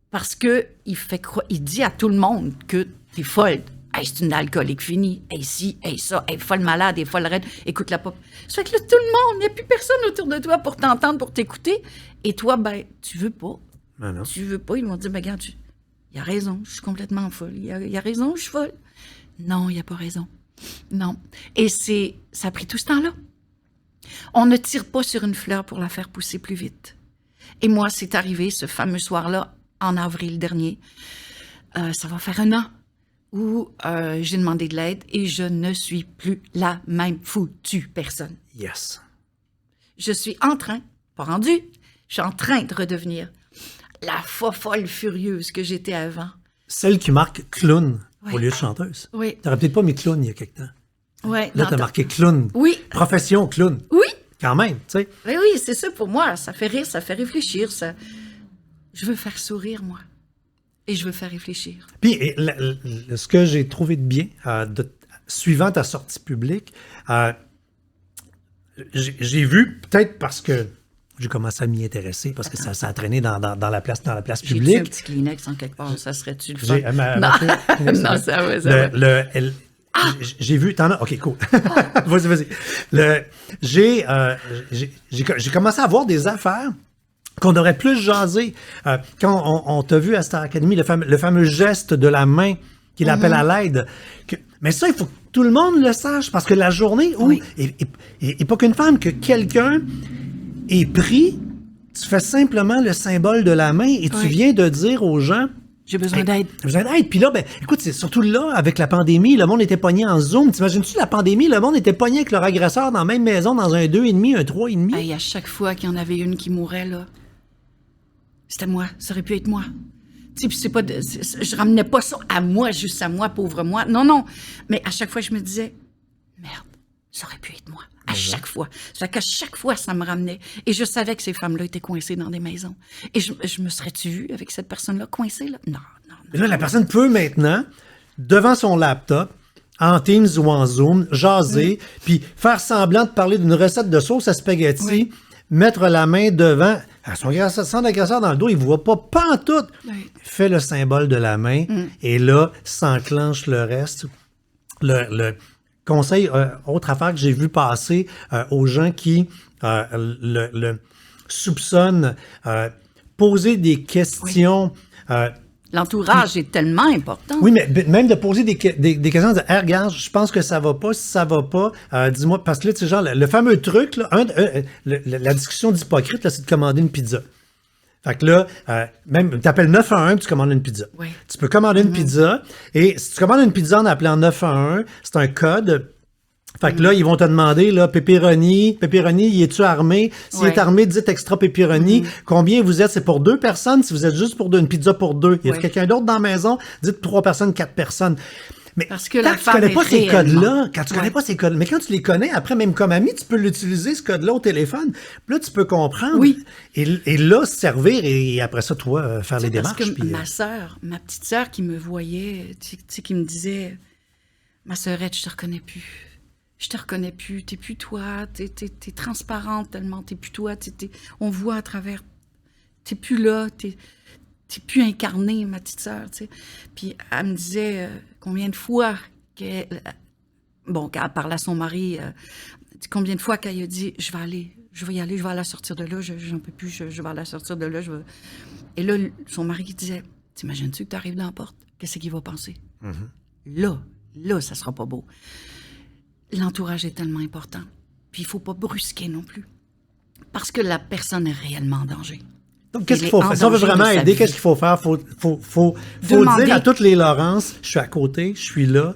Parce que il dit à tout le monde que t'es folle. Hey, c'est une alcoolique finie. Hey, si, hey, ça, hey, folle malade, hey, folle raide. Écoute-la pas. Ça fait que là, tout le monde, il n'y a plus personne autour de toi pour t'entendre, pour t'écouter. Et toi, ben, tu veux pas. Ben non. Tu veux pas. Ils m'ont dit, ben, regarde, il a raison, je suis complètement folle. Il a raison, je suis folle. Non, il a pas raison. Non. Et ça a pris tout ce temps-là. On ne tire pas sur une fleur pour la faire pousser plus vite. Et moi, c'est arrivé ce fameux soir-là, en avril dernier. Ça va faire 1 an. Où j'ai demandé de l'aide et je ne suis plus la même foutue personne. Yes. Je suis en train, pas rendue, je suis en train de redevenir la folle furieuse que j'étais avant. Celle qui marque clown Oui. au lieu de chanteuse. Oui. T'aurais peut-être pas mis clown il y a quelque temps. Ouais, Là, t'as marqué clown. Oui. Profession clown. Oui. Quand même, tu sais. Oui, c'est ça pour moi. Ça fait rire, ça fait réfléchir. Je veux faire sourire, moi. Et je veux faire réfléchir. Puis, ce que j'ai trouvé de bien, suivant ta sortie publique, j'ai vu, peut-être parce que j'ai commencé à m'y intéresser parce que ça a traîné dans la place J'ai-tu un publique. petit Kleenex en quelque part? Ça serait-tu le fun? J'ai, Non, ça va. J'ai vu, t'en as? OK, cool. Vas-y. J'ai commencé à voir des affaires qu'on aurait plus jasé. Quand on t'a vu à Star Academy, le fameux geste de la main qu'il appelle à l'aide. Mais ça, il faut que tout le monde le sache parce que la journée où, Oui. et pas qu'une femme, que quelqu'un est pris, tu fais simplement le symbole de la main et tu viens de dire aux gens, J'ai besoin d'aide. j'ai besoin d'aide. Puis là, ben, écoute, c'est surtout là, avec la pandémie, le monde était pogné en Zoom. T'imagines-tu la pandémie, le monde était pogné avec leur agresseur dans la même maison, dans un 2,5, un 3,5? Hey, à chaque fois qu'il y en avait une qui mourait, là, c'était moi. Ça aurait pu être moi. Tu sais, puis c'est pas je ramenais pas ça à moi, juste à moi, pauvre moi. Non. Mais à chaque fois, je me disais, merde, ça aurait pu être moi. À chaque fois. Ça fait qu'à chaque fois, ça me ramenait. Et je savais que ces femmes-là étaient coincées dans des maisons. Et je me serais-tu vue avec cette personne-là coincée, là? Non. Et là, la personne peut maintenant, devant son laptop, en Teams ou en Zoom, jaser, puis faire semblant de parler d'une recette de sauce à spaghetti, mettre la main devant. Son agresseur dans le dos, il ne voit pas pantoute. Oui. Fait le symbole de la main, et là, s'enclenche le reste. Le conseil, autre affaire que j'ai vu passer aux gens qui le soupçonnent, poser des questions. L'entourage est tellement important. Oui, mais même de poser des questions, de dire, hey, regarde, je pense que ça va pas, si ça va pas, dis-moi, parce que là, tu sais, genre, le fameux truc, là, la discussion d'hypocrite, là, c'est de commander une pizza. Fait que là, même, t'appelles 911 puis tu commandes une pizza. Oui. Tu peux commander une pizza, et si tu commandes une pizza en appelant 911, c'est un code. Fait que là, ils vont te demander, là, pepperoni, y es-tu armé? S'il est armé, dites extra pepperoni. Combien vous êtes? C'est pour 2 personnes. Si vous êtes juste pour une pizza pour 2. Il y a quelqu'un d'autre dans la maison, dites 3 personnes, 4 personnes. Mais Parce que quand la tu femme connais pas est ces réellement- codes-là, mais quand tu les connais, après, même comme ami, tu peux l'utiliser, ce code-là, au téléphone. Puis là, tu peux comprendre. Oui. Et là, servir, et après ça, toi, faire les Parce démarches. que puis, ma petite sœur qui me voyait, tu sais, qui me disait, ma sœurette, je te reconnais plus. Je te reconnais plus. T'es plus toi. T'es transparente tellement. T'es plus toi. On voit à travers. T'es plus là. T'es plus incarnée, ma petite sœur, tu sais. Puis elle me disait combien de fois qu'elle parlait à son mari, combien de fois qu'elle a dit, je vais y aller, je vais la sortir de là, j'en peux plus, je vais la sortir de là. Et là, son mari disait, t'imagines-tu que tu arrives dans la porte? Qu'est-ce qu'il va penser? Là, ça sera pas beau. L'entourage est tellement important. Puis il faut pas brusquer non plus. Parce que la personne est réellement en danger. Donc, qu'est-ce Il qu'il faut est en faire? Si on veut danger vraiment de sa aider, vie. qu'est-ce qu'il faut faire? Faut Demander. dire à toutes les Laurence, je suis à côté, je suis là,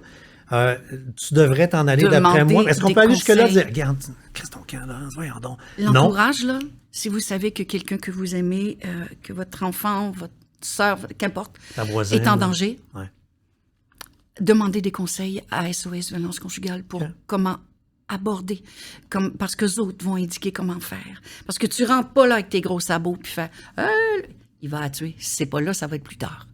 tu devrais t'en aller d'après Demander moi. Est-ce qu'on des peut aller jusque-là et conseils. dire, regarde, crisse ton camp, Laurence, voyons donc. Non. L'entourage, là, si vous savez que quelqu'un que vous aimez, que votre enfant, votre sœur, qu'importe, Ta voisine, est en danger, ouais. demandez des conseils à SOS Violence Conjugale pour comment aborder, parce que les autres vont indiquer comment faire. Parce que tu rentres pas là avec tes gros sabots puis faire il va la tuer. Si c'est pas là, ça va être plus tard.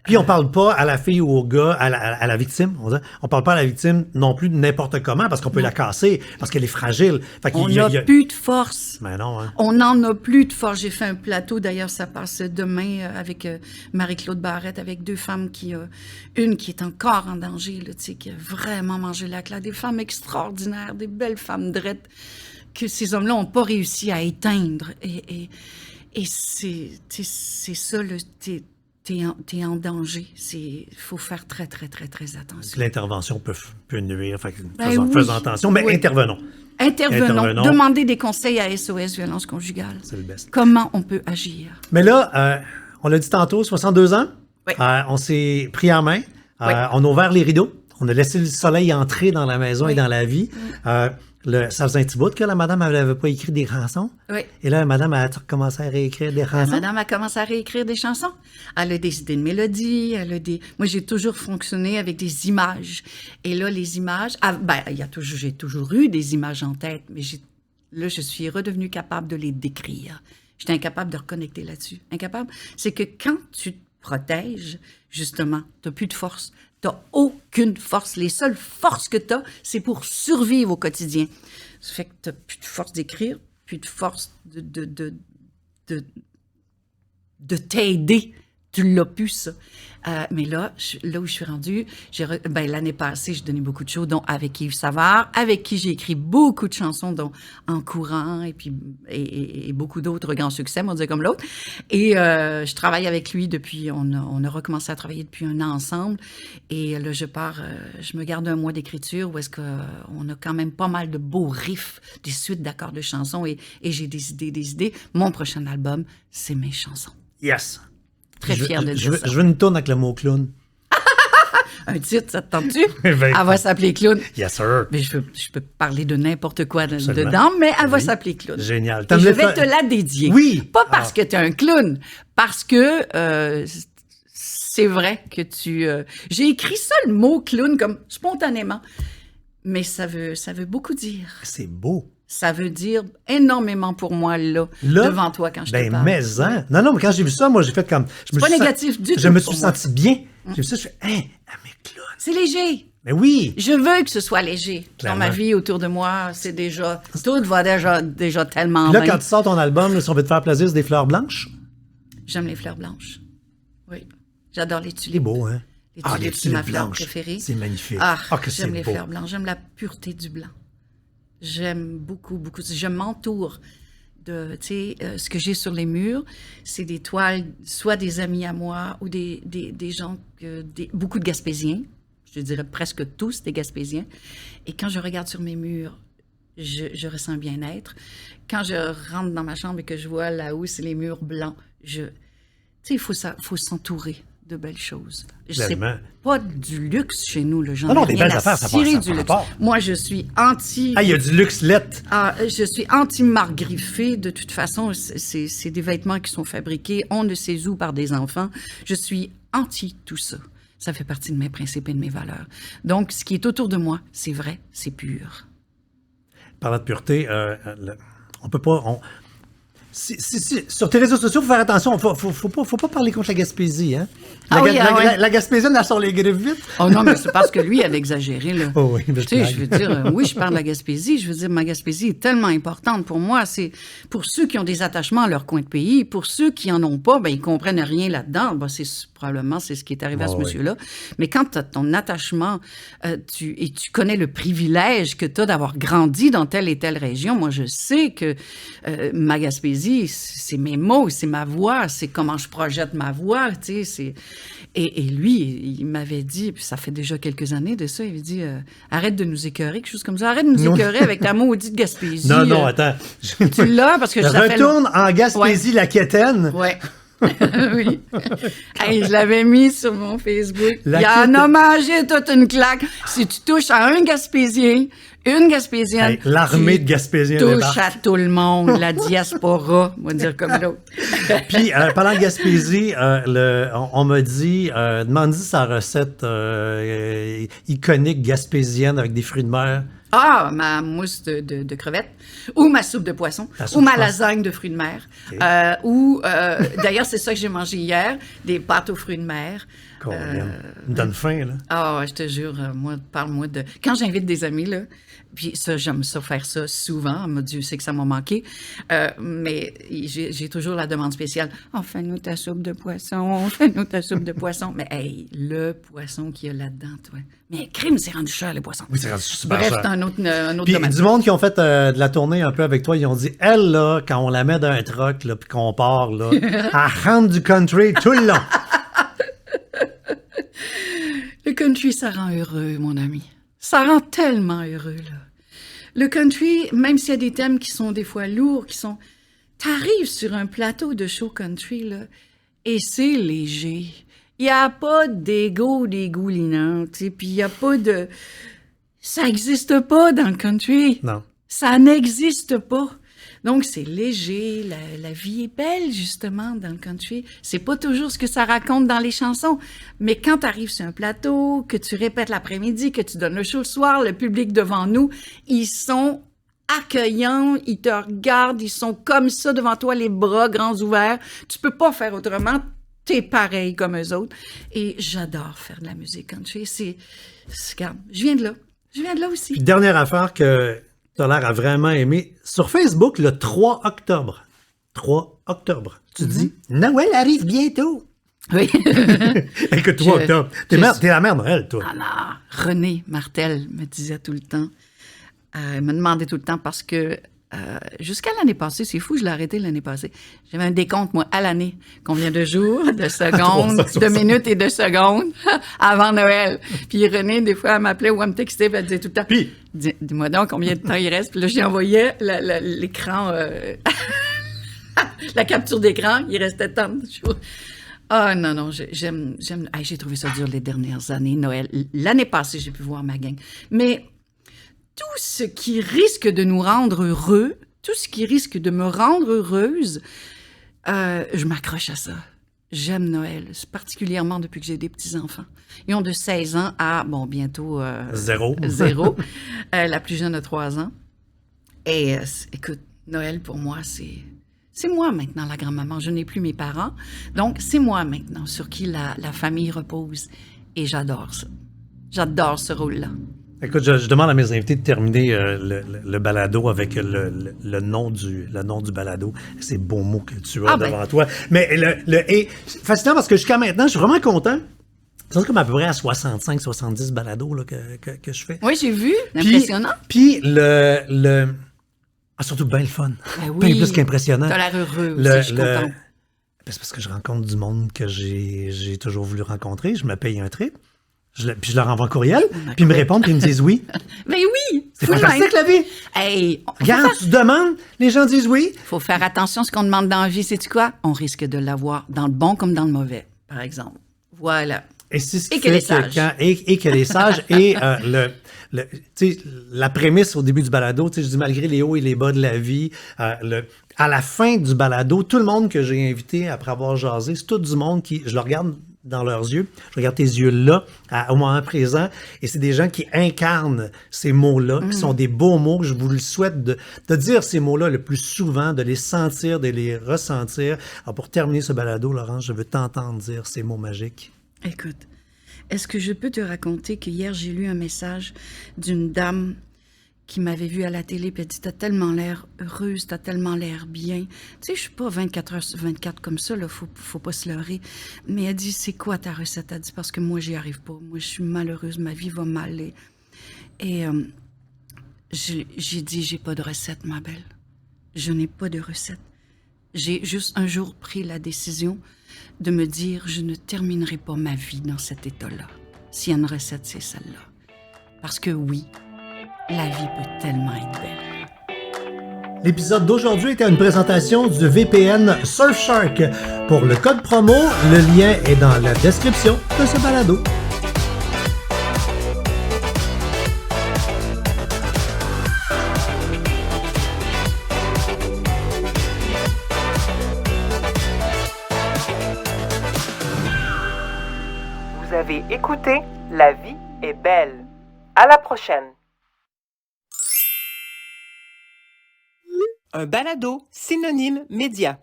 Puis on parle pas à la fille ou au gars, à la victime. On parle pas à la victime non plus de n'importe comment parce qu'on peut la casser, parce qu'elle est fragile. Fait qu'il On y a- n'a plus de force. Ben non, hein. On n'en a plus de force. J'ai fait un plateau, d'ailleurs, ça passe demain avec Marie-Claude Barrette, avec 2 femmes une qui est encore en danger, là, tu sais, qui a vraiment mangé la claque. Des femmes extraordinaires, des belles femmes drettes que ces hommes-là n'ont pas réussi à éteindre. Et c'est ça, t'es en danger. Il faut faire très, très, très, très attention. L'intervention peut nuire. Fait que Ben faisons oui. attention, mais Oui. intervenons. Intervenons. Demandez des conseils à SOS Violence Conjugale. C'est le best. Comment on peut agir? Mais là, on l'a dit tantôt, 62 ans. Oui. On s'est pris en main. Oui. On a ouvert les rideaux. On a laissé le soleil entrer dans la maison et dans la vie. Ça faisait un petit bout que la madame n'avait pas écrit des chansons. Oui. Et là, la madame a recommencé à réécrire des chansons. Madame a commencé à réécrire des chansons. Elle a des idées de mélodies, Moi, j'ai toujours fonctionné avec des images. Et là, les images... j'ai toujours eu des images en tête, mais là, je suis redevenue capable de les décrire. J'étais incapable de reconnecter là-dessus. Incapable. C'est que quand tu te protèges, justement, tu n'as plus de force. Tu n'as aucune force. Les seules forces que tu as, c'est pour survivre au quotidien. Ça fait que tu n'as plus de force d'écrire, plus de force de t'aider. Tu l'as pu, ça. Mais là où je suis rendue, l'année passée, j'ai donné beaucoup de shows, dont avec Yves Savard, avec qui j'ai écrit beaucoup de chansons, dont En courant, et beaucoup d'autres grands succès, on va dire comme l'autre. Et je travaille avec lui depuis, on a recommencé à travailler depuis 1 an ensemble. Et là, je me garde 1 mois d'écriture où est-ce qu'on a quand même pas mal de beaux riffs, des suites d'accords de chansons, et j'ai des idées. Mon prochain album, c'est mes chansons. Yes! Très fière de dire ça. Je veux une tourne avec le mot clown. Un titre, ça te tente-tu? Ben, Elle va s'appeler Clown. Yes, sir. Mais je peux parler de n'importe quoi Absolument. dedans, mais elle va s'appeler Clown. Génial. Et je vais te la dédier. Oui. Pas parce que tu es un clown, parce que c'est vrai que j'ai écrit ça, le mot clown, comme spontanément, mais ça veut beaucoup dire. C'est beau. Ça veut dire énormément pour moi, là devant toi, quand je te parle. Mais hein. Non, mais quand j'ai vu ça, moi, j'ai fait comme... C'est pas négatif du tout. Je me pour suis moi. senti bien. J'ai vu ça, je fais, mais clown. C'est léger. Mais oui. Je veux que ce soit léger. Clairement. Dans ma vie, autour de moi, c'est déjà... Tout va déjà tellement Puis là, bien. quand tu sors ton album, là, si on veut te faire plaisir, c'est des fleurs blanches. J'aime les fleurs blanches. Oui. J'adore les tulipes. C'est beau, hein? Les tulipes, c'est ma fleur préférée. C'est magnifique. Que j'aime les beau. fleurs blanches. J'aime la pureté du blanc. J'aime beaucoup, beaucoup. Je m'entoure de, ce que j'ai sur les murs, c'est des toiles, soit des amis à moi ou des gens, beaucoup de Gaspésiens. Je dirais presque tous des Gaspésiens. Et quand je regarde sur mes murs, je ressens bien-être. Quand je rentre dans ma chambre et que je vois là-haut, c'est les murs blancs, il faut s'entourer de belles choses. C'est pas du luxe chez nous, le genre. Non, des belles affaires, ça passe du luxe. rapport. Moi, je suis anti... Ah, il y a du luxe lettre. je suis anti-marque griffée. De toute façon, c'est des vêtements qui sont fabriqués, on ne sait où, par des enfants. Je suis anti tout ça. Ça fait partie de mes principes et de mes valeurs. Donc, ce qui est autour de moi, c'est vrai, c'est pur. Parlant de pureté, on peut pas... sur tes réseaux sociaux, il faut faire attention. Faut pas parler contre la Gaspésie, hein? La Gaspésienne, elle sort les griffes vite. Oh non, mais c'est parce que lui, elle a exagéré, là. Oh oui, tu sais, je veux dire, oui, je parle de la Gaspésie. Je veux dire, ma Gaspésie est tellement importante pour moi. C'est pour ceux qui ont des attachements à leur coin de pays. Pour ceux qui en ont pas, ben, ils comprennent rien là-dedans. Ben, probablement, c'est ce qui est arrivé à ce monsieur-là. Mais quand tu as ton attachement, tu connais le privilège que tu as d'avoir grandi dans telle et telle région, moi, je sais que ma Gaspésie, c'est mes mots, c'est ma voix, c'est comment je projette ma voix, tu sais, et lui, il m'avait dit, puis ça fait déjà quelques années de ça, il avait dit, arrête de nous écœurer, quelque chose comme ça, arrête de nous écœurer avec ta maudite Gaspésie. Non, attends. Tu l'as, parce que Retourne en Gaspésie, la quétaine. Ouais. Oui. Hey, je l'avais mis sur mon Facebook. Il en a mangé toute une claque. Si tu touches à un Gaspésien, une Gaspésienne, l'armée de Gaspésiens touche à tout le monde, la diaspora, on va dire comme l'autre. Puis, parlant de Gaspésie, on m'a dit, demande-y sa recette iconique gaspésienne avec des fruits de mer. Ah, ma mousse de crevettes, ou ma soupe de poisson, ou ma lasagne de fruits de mer, d'ailleurs, c'est ça que j'ai mangé hier, des pâtes aux fruits de mer. Me donne faim, là. Ah, je te jure, parle-moi de... Quand j'invite des amis, là, puis ça, j'aime ça faire ça souvent, mon Dieu sait que ça m'a manqué, mais j'ai toujours la demande spéciale. Oh, fais-nous ta soupe de poisson, fais-nous ta soupe de poisson. Mais hey, le poisson qu'il y a là-dedans, toi. Mais crime, c'est rendu cher, les poissons. Oui, c'est rendu super Bref, cher. c'est un autre Puis, domaine. du monde qui ont fait de la tournée un peu avec toi, ils ont dit, elle, là, quand on la met dans un truck, là, puis qu'on part, là, elle rentre du country tout le long. Le country, ça rend heureux, mon ami. Ça rend tellement heureux, là. Le country, même s'il y a des thèmes qui sont des fois lourds, t'arrives sur un plateau de show country, là, et c'est léger. Il n'y a pas d'égo dégoulinant, tu sais, puis il n'y a pas de... Ça n'existe pas dans le country. Non. Ça n'existe pas. Donc, c'est léger, la vie est belle, justement, dans le country. C'est pas toujours ce que ça raconte dans les chansons, mais quand tu arrives sur un plateau, que tu répètes l'après-midi, que tu donnes le show le soir, le public devant nous, ils sont accueillants, ils te regardent, ils sont comme ça devant toi, les bras grands ouverts. Tu peux pas faire autrement, t'es pareil comme eux autres. Et j'adore faire de la musique country. Regarde, je viens de là aussi. Puis, dernière affaire que... tu as l'air à vraiment aimer. Sur Facebook, le 3 octobre, tu dis « Noël arrive bientôt Oui. ». Écoute, 3 octobre, t'es la mère Noël, toi. Ah non, René Martel me disait tout le temps, elle me demandait tout le temps parce que jusqu'à l'année passée, c'est fou, je l'ai arrêté l'année passée, j'avais un décompte, moi, à l'année. Combien de jours, de secondes, 360. de minutes et de secondes avant Noël. Puis René, des fois, elle m'appelait ou elle me textait, puis elle disait tout le temps, Puis, dis-moi donc combien de temps il reste. Puis là, j'y envoyais l'écran, la capture d'écran, il restait tant de jours. Ah non, j'aime. Hey, j'ai trouvé ça dur les dernières années, Noël. L'année passée, j'ai pu voir ma gang. Mais tout ce qui risque de nous rendre heureux, tout ce qui risque de me rendre heureuse, je m'accroche à ça. J'aime Noël, particulièrement depuis que j'ai des petits-enfants. Ils ont de 16 ans à, bon, bientôt... Zéro. La plus jeune a 3 ans. Et écoute, Noël, pour moi, c'est moi maintenant, la grand-maman. Je n'ai plus mes parents. Donc, c'est moi maintenant sur qui la famille repose. Et j'adore ça. J'adore ce rôle-là. Écoute, je demande à mes invités de terminer le balado avec le nom du balado. Ces beaux mots que tu as devant toi. Mais et fascinant parce que jusqu'à maintenant, je suis vraiment content. C'est comme à peu près à 65-70 balados là, que je fais. Oui, j'ai vu. Impressionnant. Puis surtout bien le fun. Ben oui. Bien plus qu'impressionnant. T'as l'air heureux aussi, je suis contente. C'est parce que je rencontre du monde que j'ai toujours voulu rencontrer. Je me paye un trip. Puis je leur envoie un courriel, puis ils me répondent, puis ils me disent oui. Mais oui! C'est fantastique, la vie! Hey! Regarde, tu demandes, les gens disent oui. Faut faire attention à ce qu'on demande dans la vie, sais-tu quoi? On risque de l'avoir dans le bon comme dans le mauvais, par exemple. Voilà. Et c'est ce qui qu'elle fait est sage. et qu'elle est sage. Et tu sais, la prémisse au début du balado, tu sais, je dis malgré les hauts et les bas de la vie, à la fin du balado, tout le monde que j'ai invité après avoir jasé, c'est tout du monde qui, je le regarde dans leurs yeux, je regarde tes yeux là, au moment présent, et c'est des gens qui incarnent ces mots-là, qui sont des beaux mots. Je vous le souhaite de dire ces mots-là le plus souvent, de les sentir, de les ressentir. Alors pour terminer ce balado, Laurence, je veux t'entendre dire ces mots magiques. Écoute, est-ce que je peux te raconter que hier, j'ai lu un message d'une dame qui m'avait vue à la télé, puis elle dit « T'as tellement l'air heureuse, t'as tellement l'air bien. » Tu sais, je suis pas 24 heures sur 24 comme ça, là, faut pas se leurrer. Mais elle dit « C'est quoi ta recette? » Elle dit « Parce que moi, j'y arrive pas. Moi, je suis malheureuse, ma vie va mal. » Et j'ai dit « J'ai pas de recette, ma belle. Je n'ai pas de recette. J'ai juste un jour pris la décision de me dire « Je ne terminerai pas ma vie dans cet état-là. S'il y a une recette, c'est celle-là. » Parce que oui, la vie peut tellement être belle. L'épisode d'aujourd'hui était une présentation du VPN Surfshark. Pour le code promo, le lien est dans la description de ce balado. Vous avez écouté La vie est belle. À la prochaine. Un balado synonyme média.